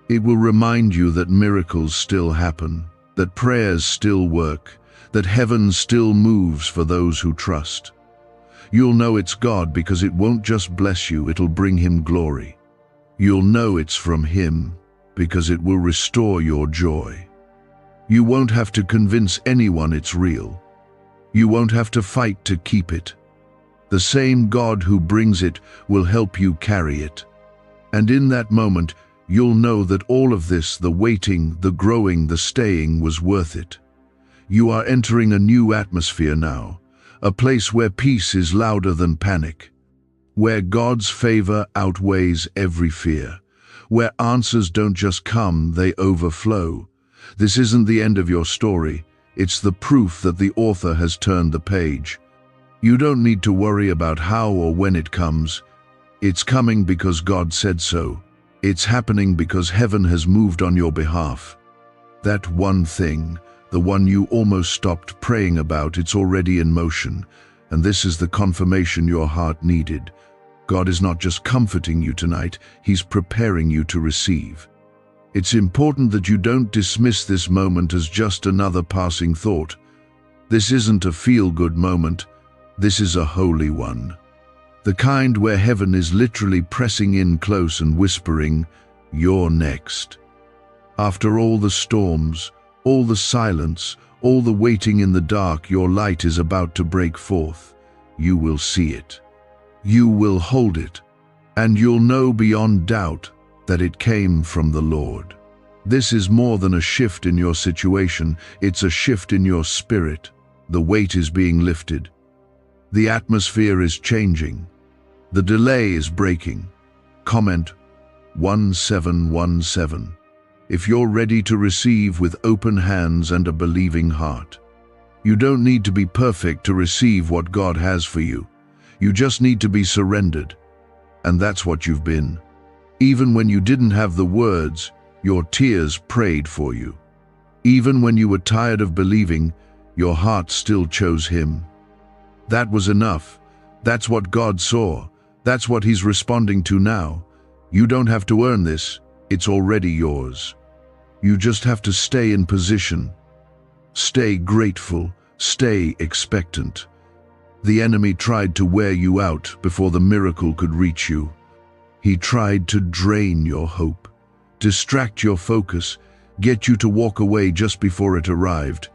It will remind you that miracles still happen, that prayers still work, that heaven still moves for those who trust. You'll know it's God because it won't just bless you, it'll bring Him glory. You'll know it's from Him because it will restore your joy. You won't have to convince anyone it's real. You won't have to fight to keep it. The same God who brings it will help you carry it. And in that moment, you'll know that all of this, the waiting, the growing, the staying, was worth it. You are entering a new atmosphere now, a place where peace is louder than panic, where God's favor outweighs every fear, where answers don't just come, they overflow. This isn't the end of your story. It's the proof that the author has turned the page. You don't need to worry about how or when it comes. It's coming because God said so. It's happening because heaven has moved on your behalf. That one thing, the one you almost stopped praying about, it's already in motion. And this is the confirmation your heart needed. God is not just comforting you tonight, He's preparing you to receive. It's important that you don't dismiss this moment as just another passing thought. This isn't a feel-good moment. This is a holy one. The kind where heaven is literally pressing in close and whispering, "You're next." After all the storms, all the silence, all the waiting in the dark, your light is about to break forth. You will see it. You will hold it. And you'll know beyond doubt that it came from the Lord. This is more than a shift in your situation, it's a shift in your spirit. The weight is being lifted. The atmosphere is changing. The delay is breaking. Comment 1717 if you're ready to receive with open hands and a believing heart. You don't need to be perfect to receive what God has for you. You just need to be surrendered. And that's what you've been. Even when you didn't have the words, your tears prayed for you. Even when you were tired of believing, your heart still chose Him. That was enough. That's what God saw. That's what He's responding to now. You don't have to earn this. It's already yours. You just have to stay in position. Stay grateful. Stay expectant. The enemy tried to wear you out before the miracle could reach you. He tried to drain your hope, distract your focus, get you to walk away just before it arrived.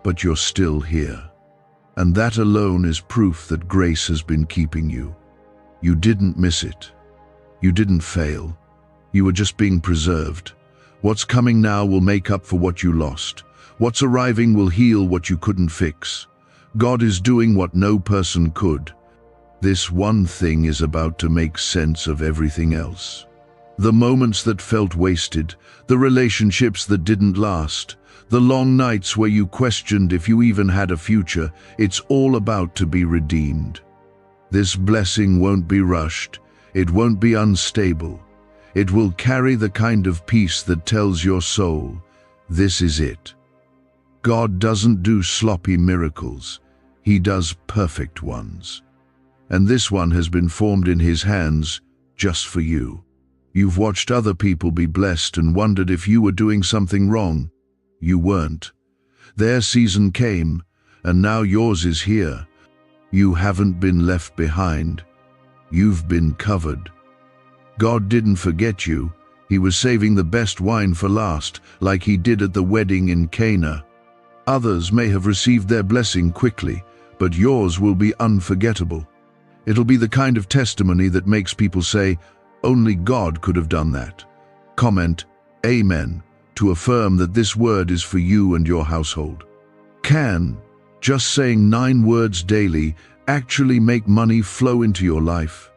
But you're still here. And that alone is proof that grace has been keeping you. You didn't miss it. You didn't fail. You were just being preserved. What's coming now will make up for what you lost. What's arriving will heal what you couldn't fix. God is doing what no person could. This one thing is about to make sense of everything else. The moments that felt wasted, the relationships that didn't last, the long nights where you questioned if you even had a future, it's all about to be redeemed. This blessing won't be rushed. It won't be unstable. It will carry the kind of peace that tells your soul, this is it. God doesn't do sloppy miracles. He does perfect ones. And this one has been formed in His hands just for you. You've watched other people be blessed and wondered if you were doing something wrong. You weren't. Their season came, and now yours is here. You haven't been left behind. You've been covered. God didn't forget you. He was saving the best wine for last, like He did at the wedding in Cana. Others may have received their blessing quickly, but yours will be unforgettable. It'll be the kind of testimony that makes people say, only God could have done that. Comment, Amen, to affirm that this word is for you and your household. Can just saying 9 words daily actually make money flow into your life?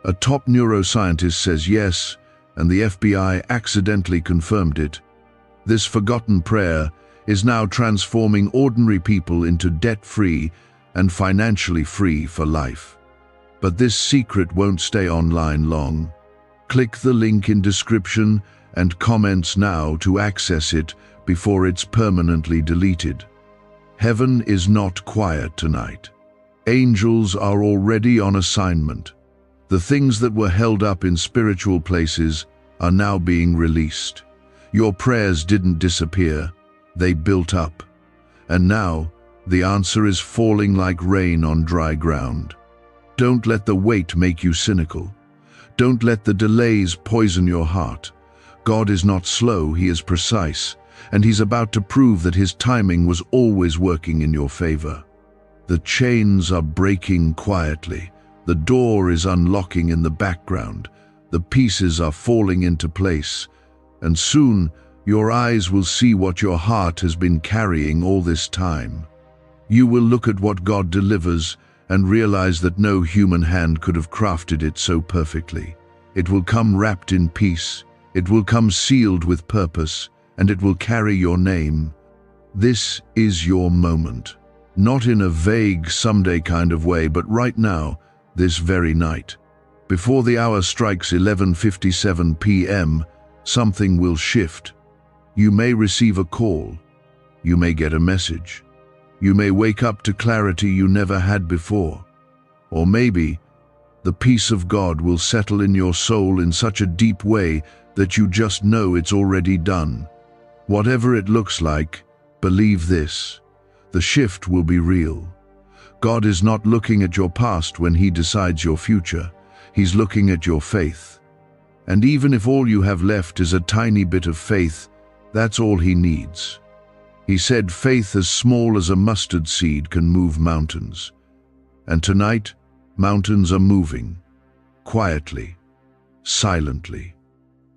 A top neuroscientist says yes, and the FBI accidentally confirmed it. This forgotten prayer is now transforming ordinary people into debt-free and financially free for life. But this secret won't stay online long. Click the link in description and comments now to access it before it's permanently deleted. Heaven is not quiet tonight. Angels are already on assignment. The things that were held up in spiritual places are now being released. Your prayers didn't disappear, they built up. And now, the answer is falling like rain on dry ground. Don't let the weight make you cynical. Don't let the delays poison your heart. God is not slow, He is precise, and He's about to prove that His timing was always working in your favor. The chains are breaking quietly. The door is unlocking in the background. The pieces are falling into place. And soon, your eyes will see what your heart has been carrying all this time. You will look at what God delivers and realize that no human hand could have crafted it so perfectly. It will come wrapped in peace. It will come sealed with purpose, and it will carry your name. This is your moment. Not in a vague someday kind of way, but right now, this very night. Before the hour strikes 11:57 p.m., something will shift. You may receive a call. You may get a message. You may wake up to clarity you never had before. Or maybe the peace of God will settle in your soul in such a deep way that you just know it's already done. Whatever it looks like, believe this: the shift will be real. God is not looking at your past when He decides your future. He's looking at your faith. And even if all you have left is a tiny bit of faith, that's all He needs. He said faith as small as a mustard seed can move mountains. And tonight, mountains are moving. Quietly, silently,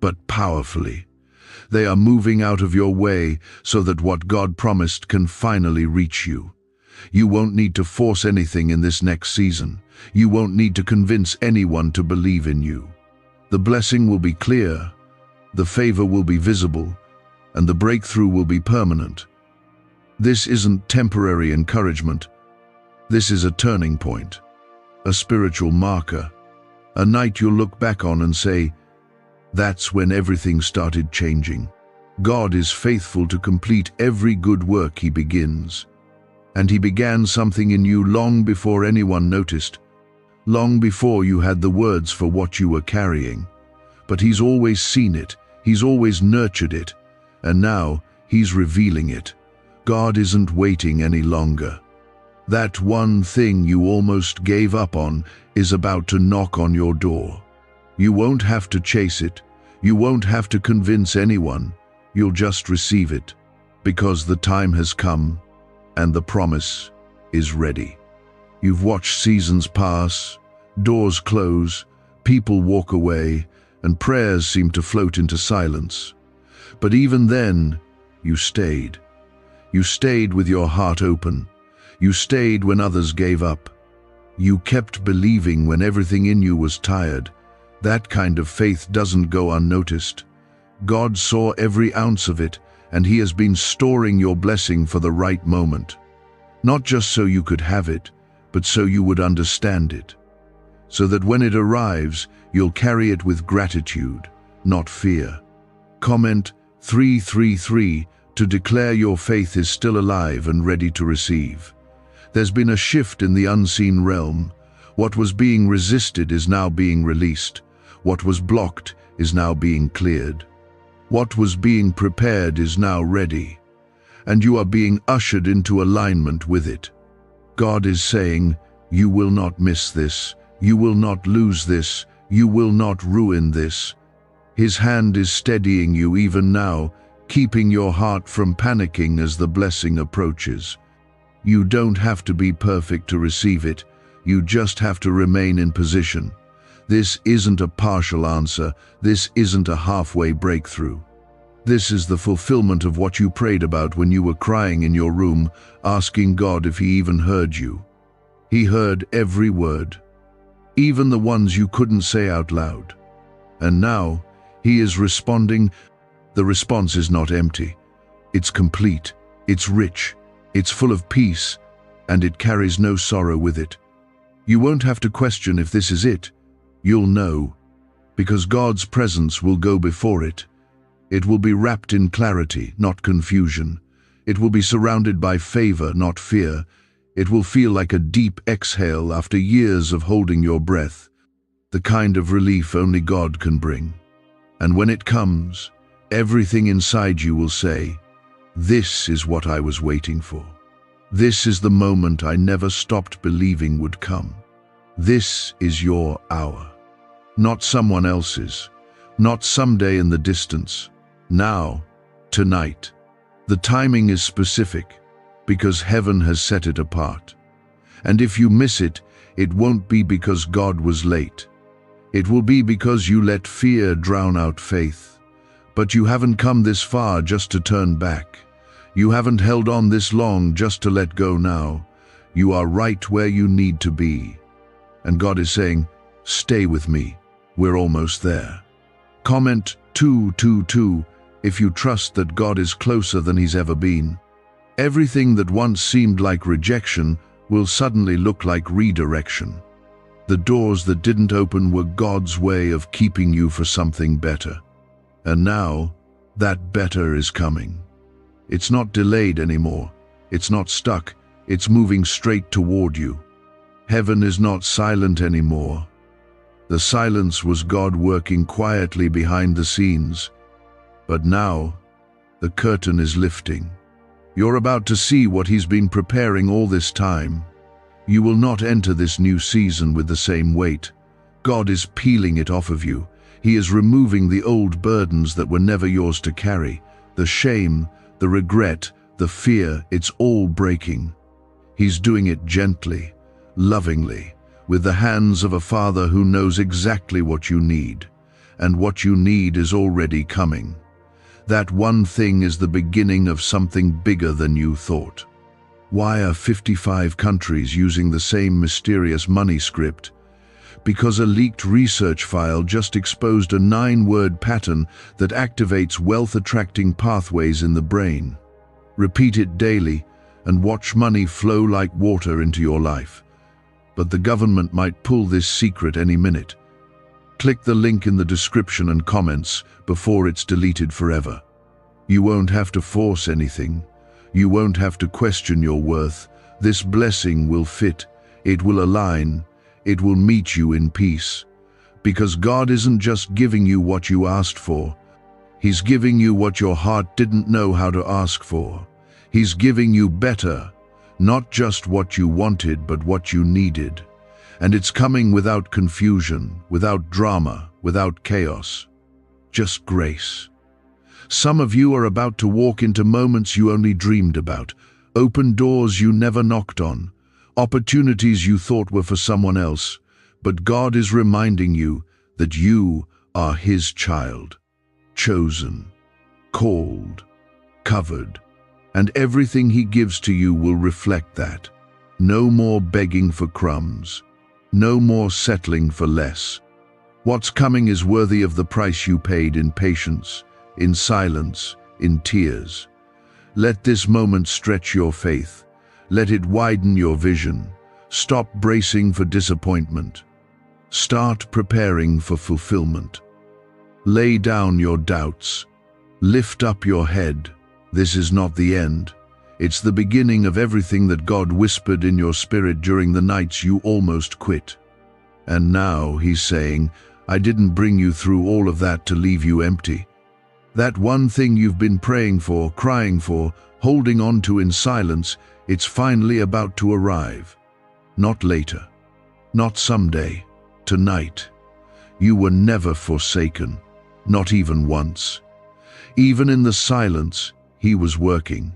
but powerfully. They are moving out of your way so that what God promised can finally reach you. You won't need to force anything in this next season. You won't need to convince anyone to believe in you. The blessing will be clear, the favor will be visible, and the breakthrough will be permanent. This isn't temporary encouragement. This is a turning point, a spiritual marker, a night you'll look back on and say, that's when everything started changing. God is faithful to complete every good work He begins. And He began something in you long before anyone noticed, long before you had the words for what you were carrying. But He's always seen it, He's always nurtured it, and now He's revealing it. God isn't waiting any longer. That one thing you almost gave up on is about to knock on your door. You won't have to chase it. You won't have to convince anyone. You'll just receive it, because the time has come and the promise is ready. You've watched seasons pass, doors close, people walk away, and prayers seem to float into silence. But even then, you stayed. You stayed with your heart open. You stayed when others gave up. You kept believing when everything in you was tired. That kind of faith doesn't go unnoticed. God saw every ounce of it, and He has been storing your blessing for the right moment. Not just so you could have it, but so you would understand it. So that when it arrives, you'll carry it with gratitude, not fear. Comment 333 to declare your faith is still alive and ready to receive. There's been a shift in the unseen realm. What was being resisted is now being released. What was blocked is now being cleared. What was being prepared is now ready, and you are being ushered into alignment with it. God is saying, you will not miss this, you will not lose this, you will not ruin this. His hand is steadying you even now, keeping your heart from panicking as the blessing approaches. You don't have to be perfect to receive it, you just have to remain in position. This isn't a partial answer, this isn't a halfway breakthrough. This is the fulfillment of what you prayed about when you were crying in your room, asking God if He even heard you. He heard every word, even the ones you couldn't say out loud. And now, He is responding. The response is not empty. It's complete, it's rich, it's full of peace, and it carries no sorrow with it. You won't have to question if this is it. You'll know, because God's presence will go before it. It will be wrapped in clarity, not confusion. It will be surrounded by favor, not fear. It will feel like a deep exhale after years of holding your breath, the kind of relief only God can bring. And when it comes, everything inside you will say, "This is what I was waiting for. This is the moment I never stopped believing would come. This is your hour." Not someone else's, not someday in the distance. Now, tonight. The timing is specific, because heaven has set it apart. And if you miss it, it won't be because God was late. It will be because you let fear drown out faith. But you haven't come this far just to turn back. You haven't held on this long just to let go now. You are right where you need to be. And God is saying, stay with me. We're almost there. Comment 222 if you trust that God is closer than He's ever been. Everything that once seemed like rejection will suddenly look like redirection. The doors that didn't open were God's way of keeping you for something better. And now, that better is coming. It's not delayed anymore. It's not stuck. It's moving straight toward you. Heaven is not silent anymore. The silence was God working quietly behind the scenes. But now, the curtain is lifting. You're about to see what He's been preparing all this time. You will not enter this new season with the same weight. God is peeling it off of you. He is removing the old burdens that were never yours to carry. The shame, the regret, the fear, it's all breaking. He's doing it gently, lovingly, with the hands of a father who knows exactly what you need. And what you need is already coming. That one thing is the beginning of something bigger than you thought. Why are 55 countries using the same mysterious money script? Because a leaked research file just exposed a 9-word pattern that activates wealth-attracting pathways in the brain. Repeat it daily and watch money flow like water into your life. But the government might pull this secret any minute. Click the link in the description and comments before it's deleted forever. You won't have to force anything. You won't have to question your worth. This blessing will fit. It will align. It will meet you in peace. Because God isn't just giving you what you asked for. He's giving you what your heart didn't know how to ask for. He's giving you better. Not just what you wanted, but what you needed. And it's coming without confusion, without drama, without chaos. Just grace. Some of you are about to walk into moments you only dreamed about, open doors you never knocked on, opportunities you thought were for someone else. But God is reminding you that you are His child, chosen, called, covered, And everything he gives to you will reflect that. No more begging for crumbs. No more settling for less. What's coming is worthy of the price you paid in patience, in silence, in tears. Let this moment stretch your faith. Let it widen your vision. Stop bracing for disappointment. Start preparing for fulfillment. Lay down your doubts. Lift up your head. This is not the end. It's the beginning of everything that God whispered in your spirit during the nights you almost quit. And now he's saying, I didn't bring you through all of that to leave you empty. That one thing you've been praying for, crying for, holding on to in silence, it's finally about to arrive. Not later. Not someday. Tonight. You were never forsaken. Not even once. Even in the silence, he was working.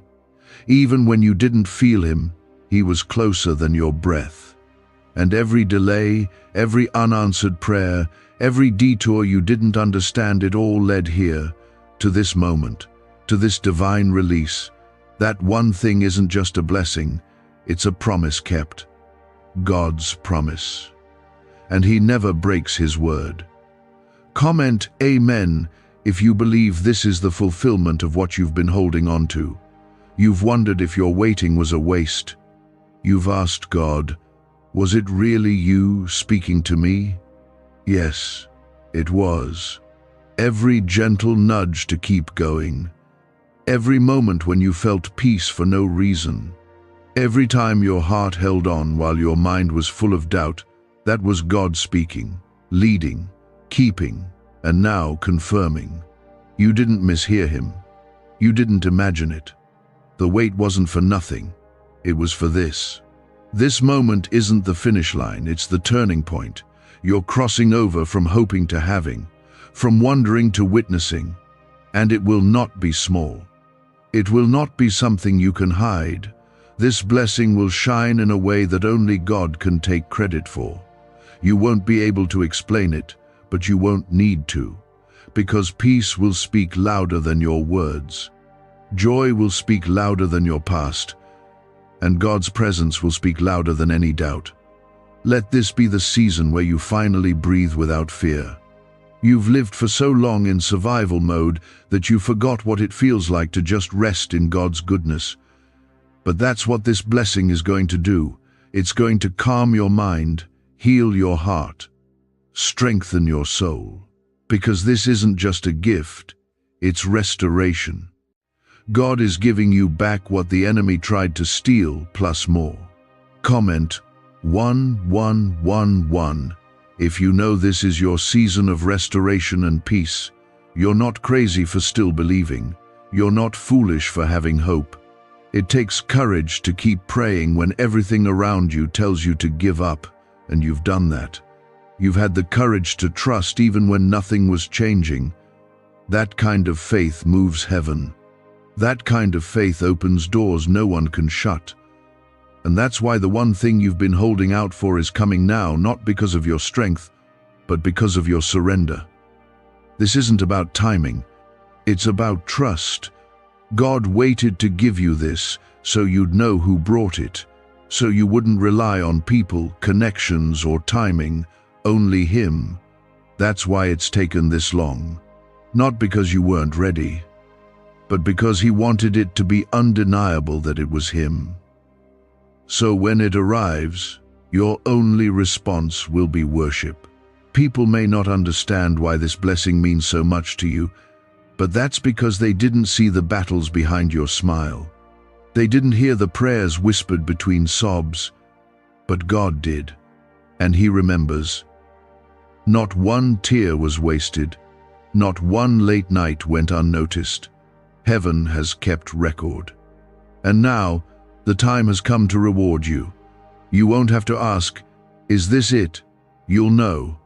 Even when you didn't feel him, he was closer than your breath. And every delay, every unanswered prayer, every detour you didn't understand, it all led here, to this moment, to this divine release. That one thing isn't just a blessing, it's a promise kept. God's promise. And he never breaks his word. Comment Amen if you believe this is the fulfillment of what you've been holding on to. You've wondered if your waiting was a waste. You've asked God, was it really you speaking to me? Yes, it was. Every gentle nudge to keep going. Every moment when you felt peace for no reason. Every time your heart held on while your mind was full of doubt, that was God speaking, leading, keeping, and now confirming. You didn't mishear him. You didn't imagine it. The wait wasn't for nothing. It was for this. This moment isn't the finish line, it's the turning point. You're crossing over from hoping to having, from wondering to witnessing. And it will not be small. It will not be something you can hide. This blessing will shine in a way that only God can take credit for. You won't be able to explain it, but you won't need to, because peace will speak louder than your words. Joy will speak louder than your past, and God's presence will speak louder than any doubt. Let this be the season where you finally breathe without fear. You've lived for so long in survival mode that you forgot what it feels like to just rest in God's goodness. But that's what this blessing is going to do. It's going to calm your mind, heal your heart, strengthen your soul. Because this isn't just a gift, it's restoration. God is giving you back what the enemy tried to steal, plus more. Comment 1111 if you know this is your season of restoration and peace. You're not crazy for still believing. You're not foolish for having hope. It takes courage to keep praying when everything around you tells you to give up, and you've done that. You've had the courage to trust even when nothing was changing. That kind of faith moves heaven. That kind of faith opens doors no one can shut. And that's why the one thing you've been holding out for is coming now, not because of your strength, but because of your surrender. This isn't about timing. It's about trust. God waited to give you this so you'd know who brought it, so you wouldn't rely on people, connections, or timing, only him. That's why it's taken this long. Not because you weren't ready, but because he wanted it to be undeniable that it was him. So when it arrives, your only response will be worship. People may not understand why this blessing means so much to you, but that's because they didn't see the battles behind your smile. They didn't hear the prayers whispered between sobs, but God did, and he remembers. Not one tear was wasted. Not one late night went unnoticed. Heaven has kept record. And now, the time has come to reward you. You won't have to ask, is this it? You'll know,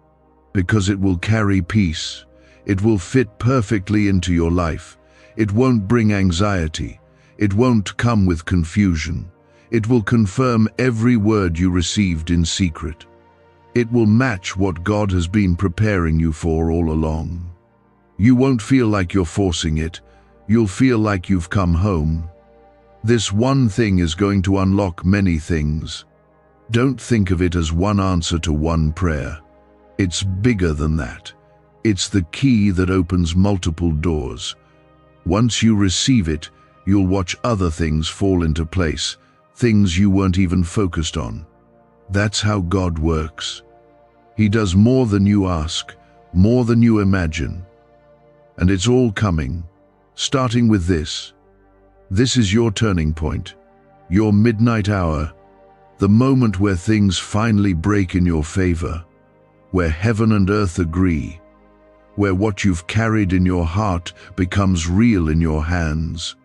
because it will carry peace. It will fit perfectly into your life. It won't bring anxiety. It won't come with confusion. It will confirm every word you received in secret. It will match what God has been preparing you for all along. You won't feel like you're forcing it. You'll feel like you've come home. This one thing is going to unlock many things. Don't think of it as one answer to one prayer. It's bigger than that. It's the key that opens multiple doors. Once you receive it, you'll watch other things fall into place, things you weren't even focused on. That's how God works. He does more than you ask, more than you imagine. And it's all coming, starting with this. This is your turning point, your midnight hour, the moment where things finally break in your favor, where heaven and earth agree, where what you've carried in your heart becomes real in your hands.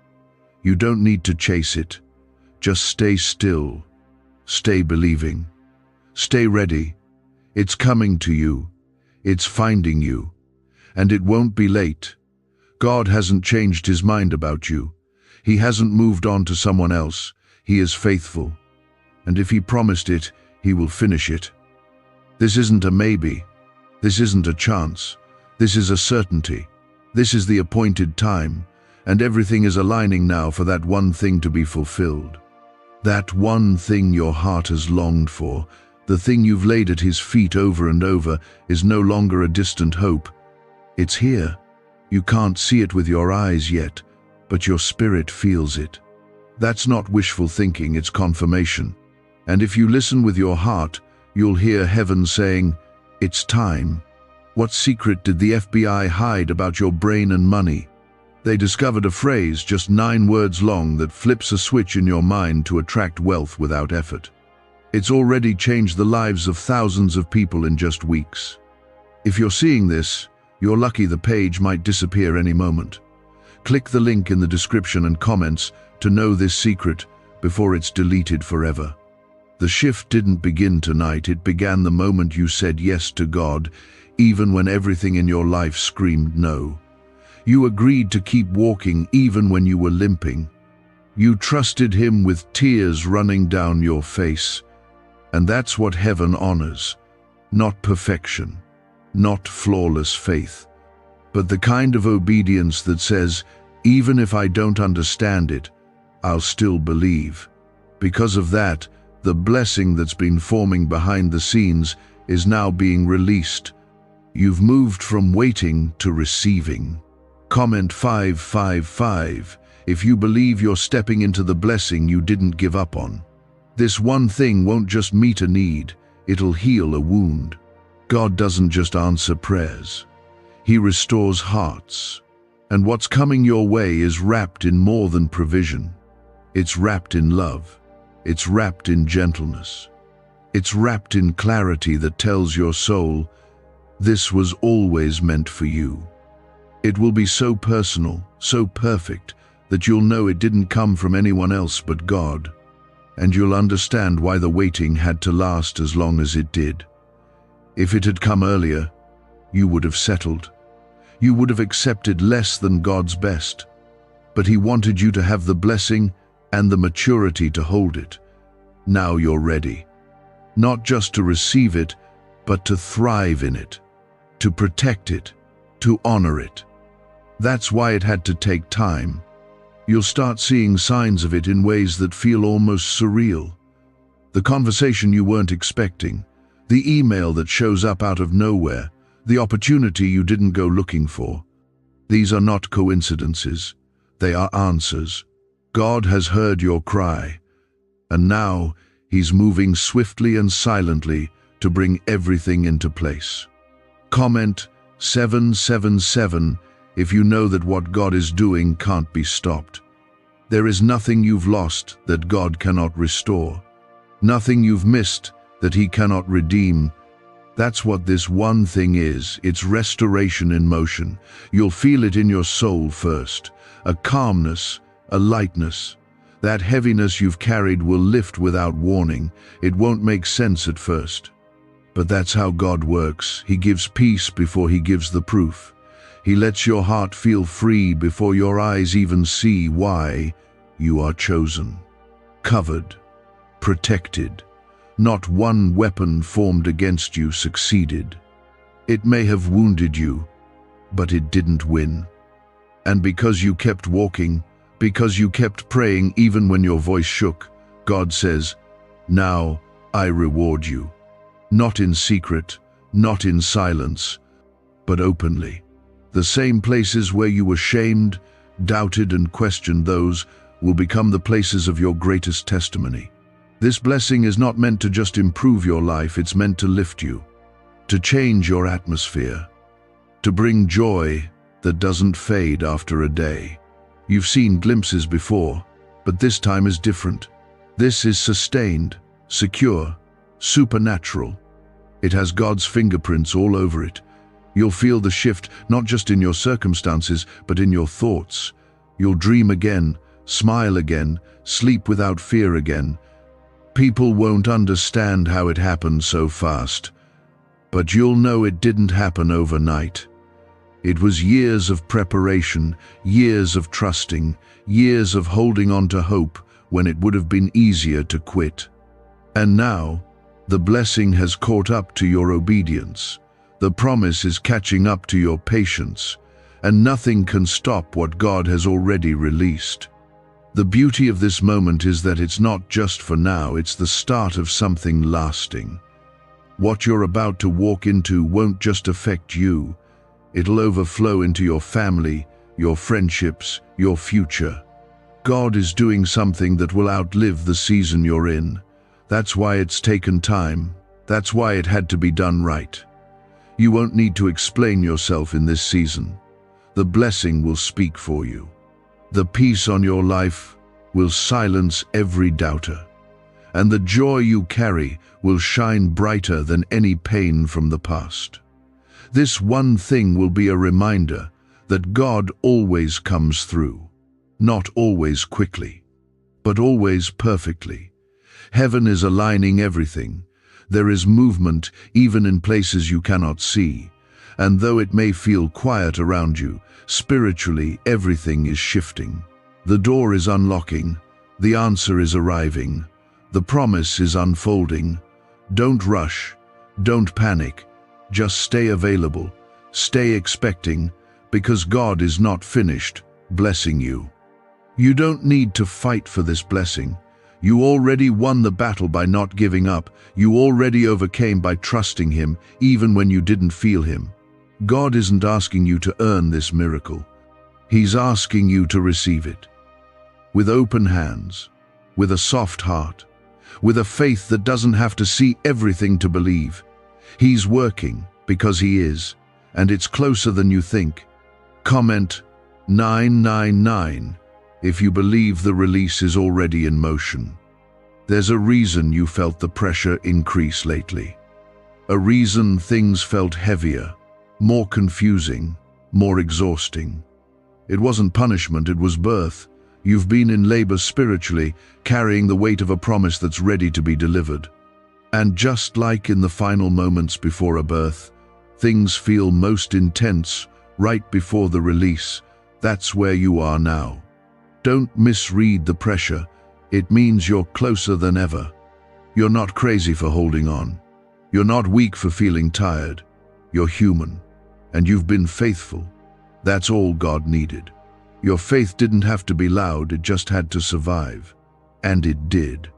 You don't need to chase it. Just stay still. Stay believing. Stay ready. It's coming to you. It's finding you. And it won't be late. God hasn't changed his mind about you. He hasn't moved on to someone else. He is faithful. And if he promised it, he will finish it. This isn't a maybe. This isn't a chance. This is a certainty. This is the appointed time, and everything is aligning now for that one thing to be fulfilled. That one thing your heart has longed for, the thing you've laid at his feet over and over, is no longer a distant hope. It's here. You can't see it with your eyes yet, but your spirit feels it. That's not wishful thinking, it's confirmation. And if you listen with your heart, you'll hear heaven saying, "It's time." What secret did the FBI hide about your brain and money? They discovered a phrase just 9 words long that flips a switch in your mind to attract wealth without effort. It's already changed the lives of thousands of people in just weeks. If you're seeing this, you're lucky. The page might disappear any moment. Click the link in the description and comments to know this secret before it's deleted forever. The shift didn't begin tonight, it began the moment you said yes to God, even when everything in your life screamed no. You agreed to keep walking even when you were limping. You trusted him with tears running down your face. And that's what heaven honors. Not perfection, not flawless faith, but the kind of obedience that says, even if I don't understand it, I'll still believe. Because of that, the blessing that's been forming behind the scenes is now being released. You've moved from waiting to receiving. Comment 555 if you believe you're stepping into the blessing you didn't give up on. This one thing won't just meet a need, it'll heal a wound. God doesn't just answer prayers. He restores hearts. And what's coming your way is wrapped in more than provision. It's wrapped in love. It's wrapped in gentleness. It's wrapped in clarity that tells your soul, this was always meant for you. It will be so personal, so perfect, that you'll know it didn't come from anyone else but God. And you'll understand why the waiting had to last as long as it did. If it had come earlier, you would have settled. You would have accepted less than God's best. But he wanted you to have the blessing and the maturity to hold it. Now you're ready. Not just to receive it, but to thrive in it, to protect it, to honor it. That's why it had to take time. You'll start seeing signs of it in ways that feel almost surreal. The conversation you weren't expecting, the email that shows up out of nowhere, the opportunity you didn't go looking for. These are not coincidences. They are answers. God has heard your cry, and now he's moving swiftly and silently to bring everything into place. Comment 777 if you know that what God is doing can't be stopped. There is nothing you've lost that God cannot restore. Nothing you've missed that he cannot redeem. That's what this one thing is. It's restoration in motion. You'll feel it in your soul first. A calmness, a lightness. That heaviness you've carried will lift without warning. It won't make sense at first. But that's how God works. He gives peace before he gives the proof. He lets your heart feel free before your eyes even see why you are chosen. Covered, protected. Not one weapon formed against you succeeded. It may have wounded you, but it didn't win. And because you kept walking, Because you kept praying even when your voice shook, God says, "Now I reward you." Not in secret, not in silence, but openly. The same places where you were shamed, doubted, and questioned, those will become the places of your greatest testimony. This blessing is not meant to just improve your life, it's meant to lift you, to change your atmosphere, to bring joy that doesn't fade after a day. You've seen glimpses before, but this time is different. This is sustained, secure, supernatural. It has God's fingerprints all over it. You'll feel the shift not just in your circumstances, but in your thoughts. You'll dream again, smile again, sleep without fear again. People won't understand how it happened so fast, but you'll know it didn't happen overnight. It was years of preparation, years of trusting, years of holding on to hope when it would have been easier to quit. And now, the blessing has caught up to your obedience. The promise is catching up to your patience, and nothing can stop what God has already released. The beauty of this moment is that it's not just for now, it's the start of something lasting. What you're about to walk into won't just affect you, it'll overflow into your family, your friendships, your future. God is doing something that will outlive the season you're in. That's why it's taken time. That's why it had to be done right. You won't need to explain yourself in this season. The blessing will speak for you. The peace on your life will silence every doubter. And the joy you carry will shine brighter than any pain from the past. This one thing will be a reminder that God always comes through. Not always quickly, but always perfectly. Heaven is aligning everything. There is movement even in places you cannot see. And though it may feel quiet around you, spiritually everything is shifting. The door is unlocking. The answer is arriving. The promise is unfolding. Don't rush. Don't panic. Just stay available. Stay expecting, because God is not finished blessing you. You don't need to fight for this blessing. You already won the battle by not giving up. You already overcame by trusting Him, even when you didn't feel Him. God isn't asking you to earn this miracle. He's asking you to receive it. With open hands, with a soft heart, with a faith that doesn't have to see everything to believe. He's working because He is, and it's closer than you think. Comment 999 if you believe the release is already in motion. There's a reason you felt the pressure increase lately. A reason things felt heavier, more confusing, more exhausting. It wasn't punishment, it was birth. You've been in labor spiritually, carrying the weight of a promise that's ready to be delivered. And just like in the final moments before a birth, things feel most intense right before the release. That's where you are now. Don't misread the pressure. It means you're closer than ever. You're not crazy for holding on. You're not weak for feeling tired. You're human, and you've been faithful. That's all God needed. Your faith didn't have to be loud, it just had to survive. And it did.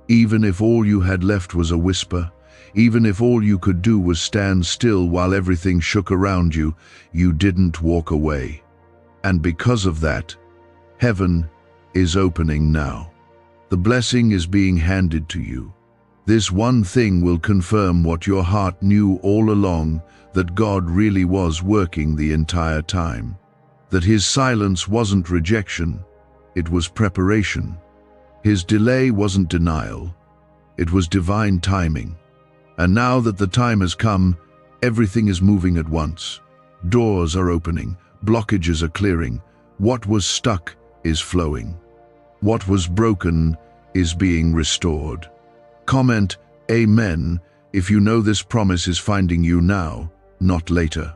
Even if all you had left was a whisper, even if all you could do was stand still while everything shook around you, you didn't walk away. And because of that, heaven is opening now. The blessing is being handed to you. This one thing will confirm what your heart knew all along, that God really was working the entire time. That His silence wasn't rejection, it was preparation. His delay wasn't denial, it was divine timing. And now that the time has come, everything is moving at once. Doors are opening, blockages are clearing. What was stuck is flowing. What was broken is being restored. Comment Amen if you know this promise is finding you now, not later.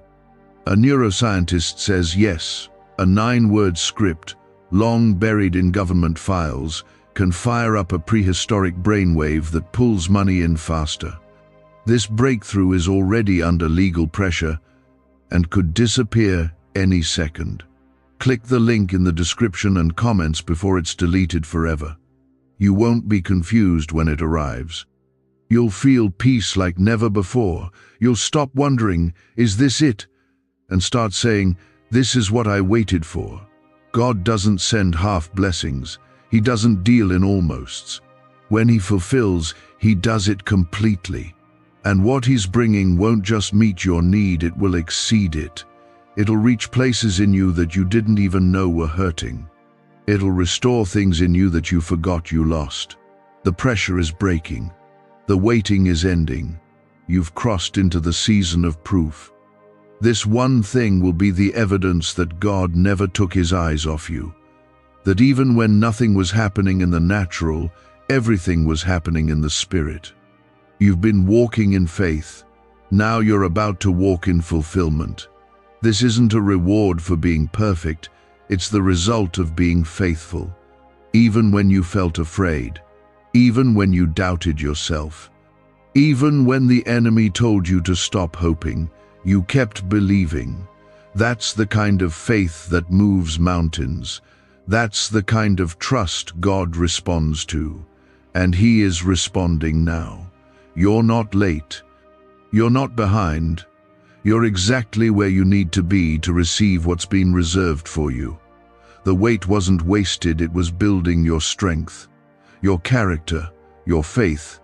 A neuroscientist says yes, a 9-word script, long buried in government files, can fire up a prehistoric brainwave that pulls money in faster. This breakthrough is already under legal pressure and could disappear any second. Click the link in the description and comments before it's deleted forever. You won't be confused when it arrives. You'll feel peace like never before. You'll stop wondering, is this it? And start saying, this is what I waited for. God doesn't send half blessings. He doesn't deal in almosts. When He fulfills, He does it completely. And what He's bringing won't just meet your need, it will exceed it. It'll reach places in you that you didn't even know were hurting. It'll restore things in you that you forgot you lost. The pressure is breaking. The waiting is ending. You've crossed into the season of proof. This one thing will be the evidence that God never took His eyes off you. That even when nothing was happening in the natural, everything was happening in the spirit. You've been walking in faith. Now you're about to walk in fulfillment. This isn't a reward for being perfect. It's the result of being faithful. Even when you felt afraid. Even when you doubted yourself. Even when the enemy told you to stop hoping, you kept believing. That's the kind of faith that moves mountains. That's the kind of trust God responds to. And He is responding now. You're not late. You're not behind. You're exactly where you need to be to receive what's been reserved for you. The wait wasn't wasted, it was building your strength, your character, your faith.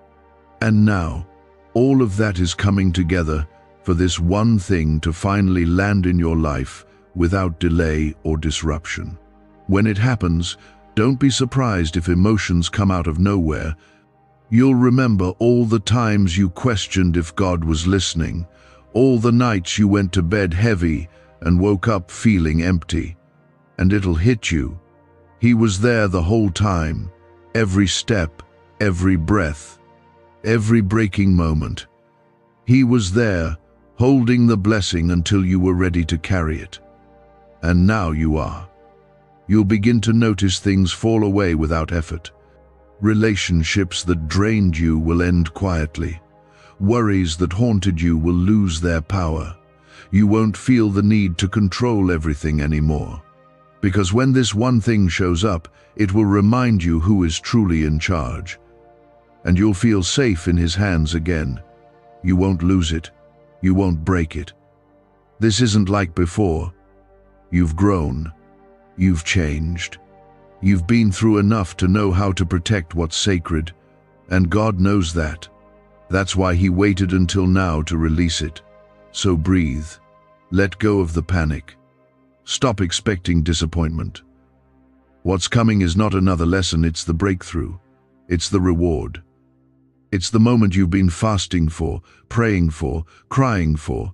And now, all of that is coming together for this one thing to finally land in your life without delay or disruption. When it happens, don't be surprised if emotions come out of nowhere. You'll remember all the times you questioned if God was listening, all the nights you went to bed heavy and woke up feeling empty. And it'll hit you. He was there the whole time, every step, every breath, every breaking moment. He was there, holding the blessing until you were ready to carry it. And now you are. You'll begin to notice things fall away without effort. Relationships that drained you will end quietly. Worries that haunted you will lose their power. You won't feel the need to control everything anymore. Because when this one thing shows up, it will remind you who is truly in charge. And you'll feel safe in His hands again. You won't lose it. You won't break it. This isn't like before. You've grown. You've changed. You've been through enough to know how to protect what's sacred. And God knows that. That's why He waited until now to release it. So breathe. Let go of the panic. Stop expecting disappointment. What's coming is not another lesson, it's the breakthrough. It's the reward. It's the moment you've been fasting for, praying for, crying for.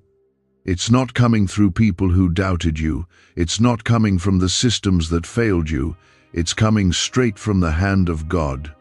It's not coming through people who doubted you. It's not coming from the systems that failed you. It's coming straight from the hand of God.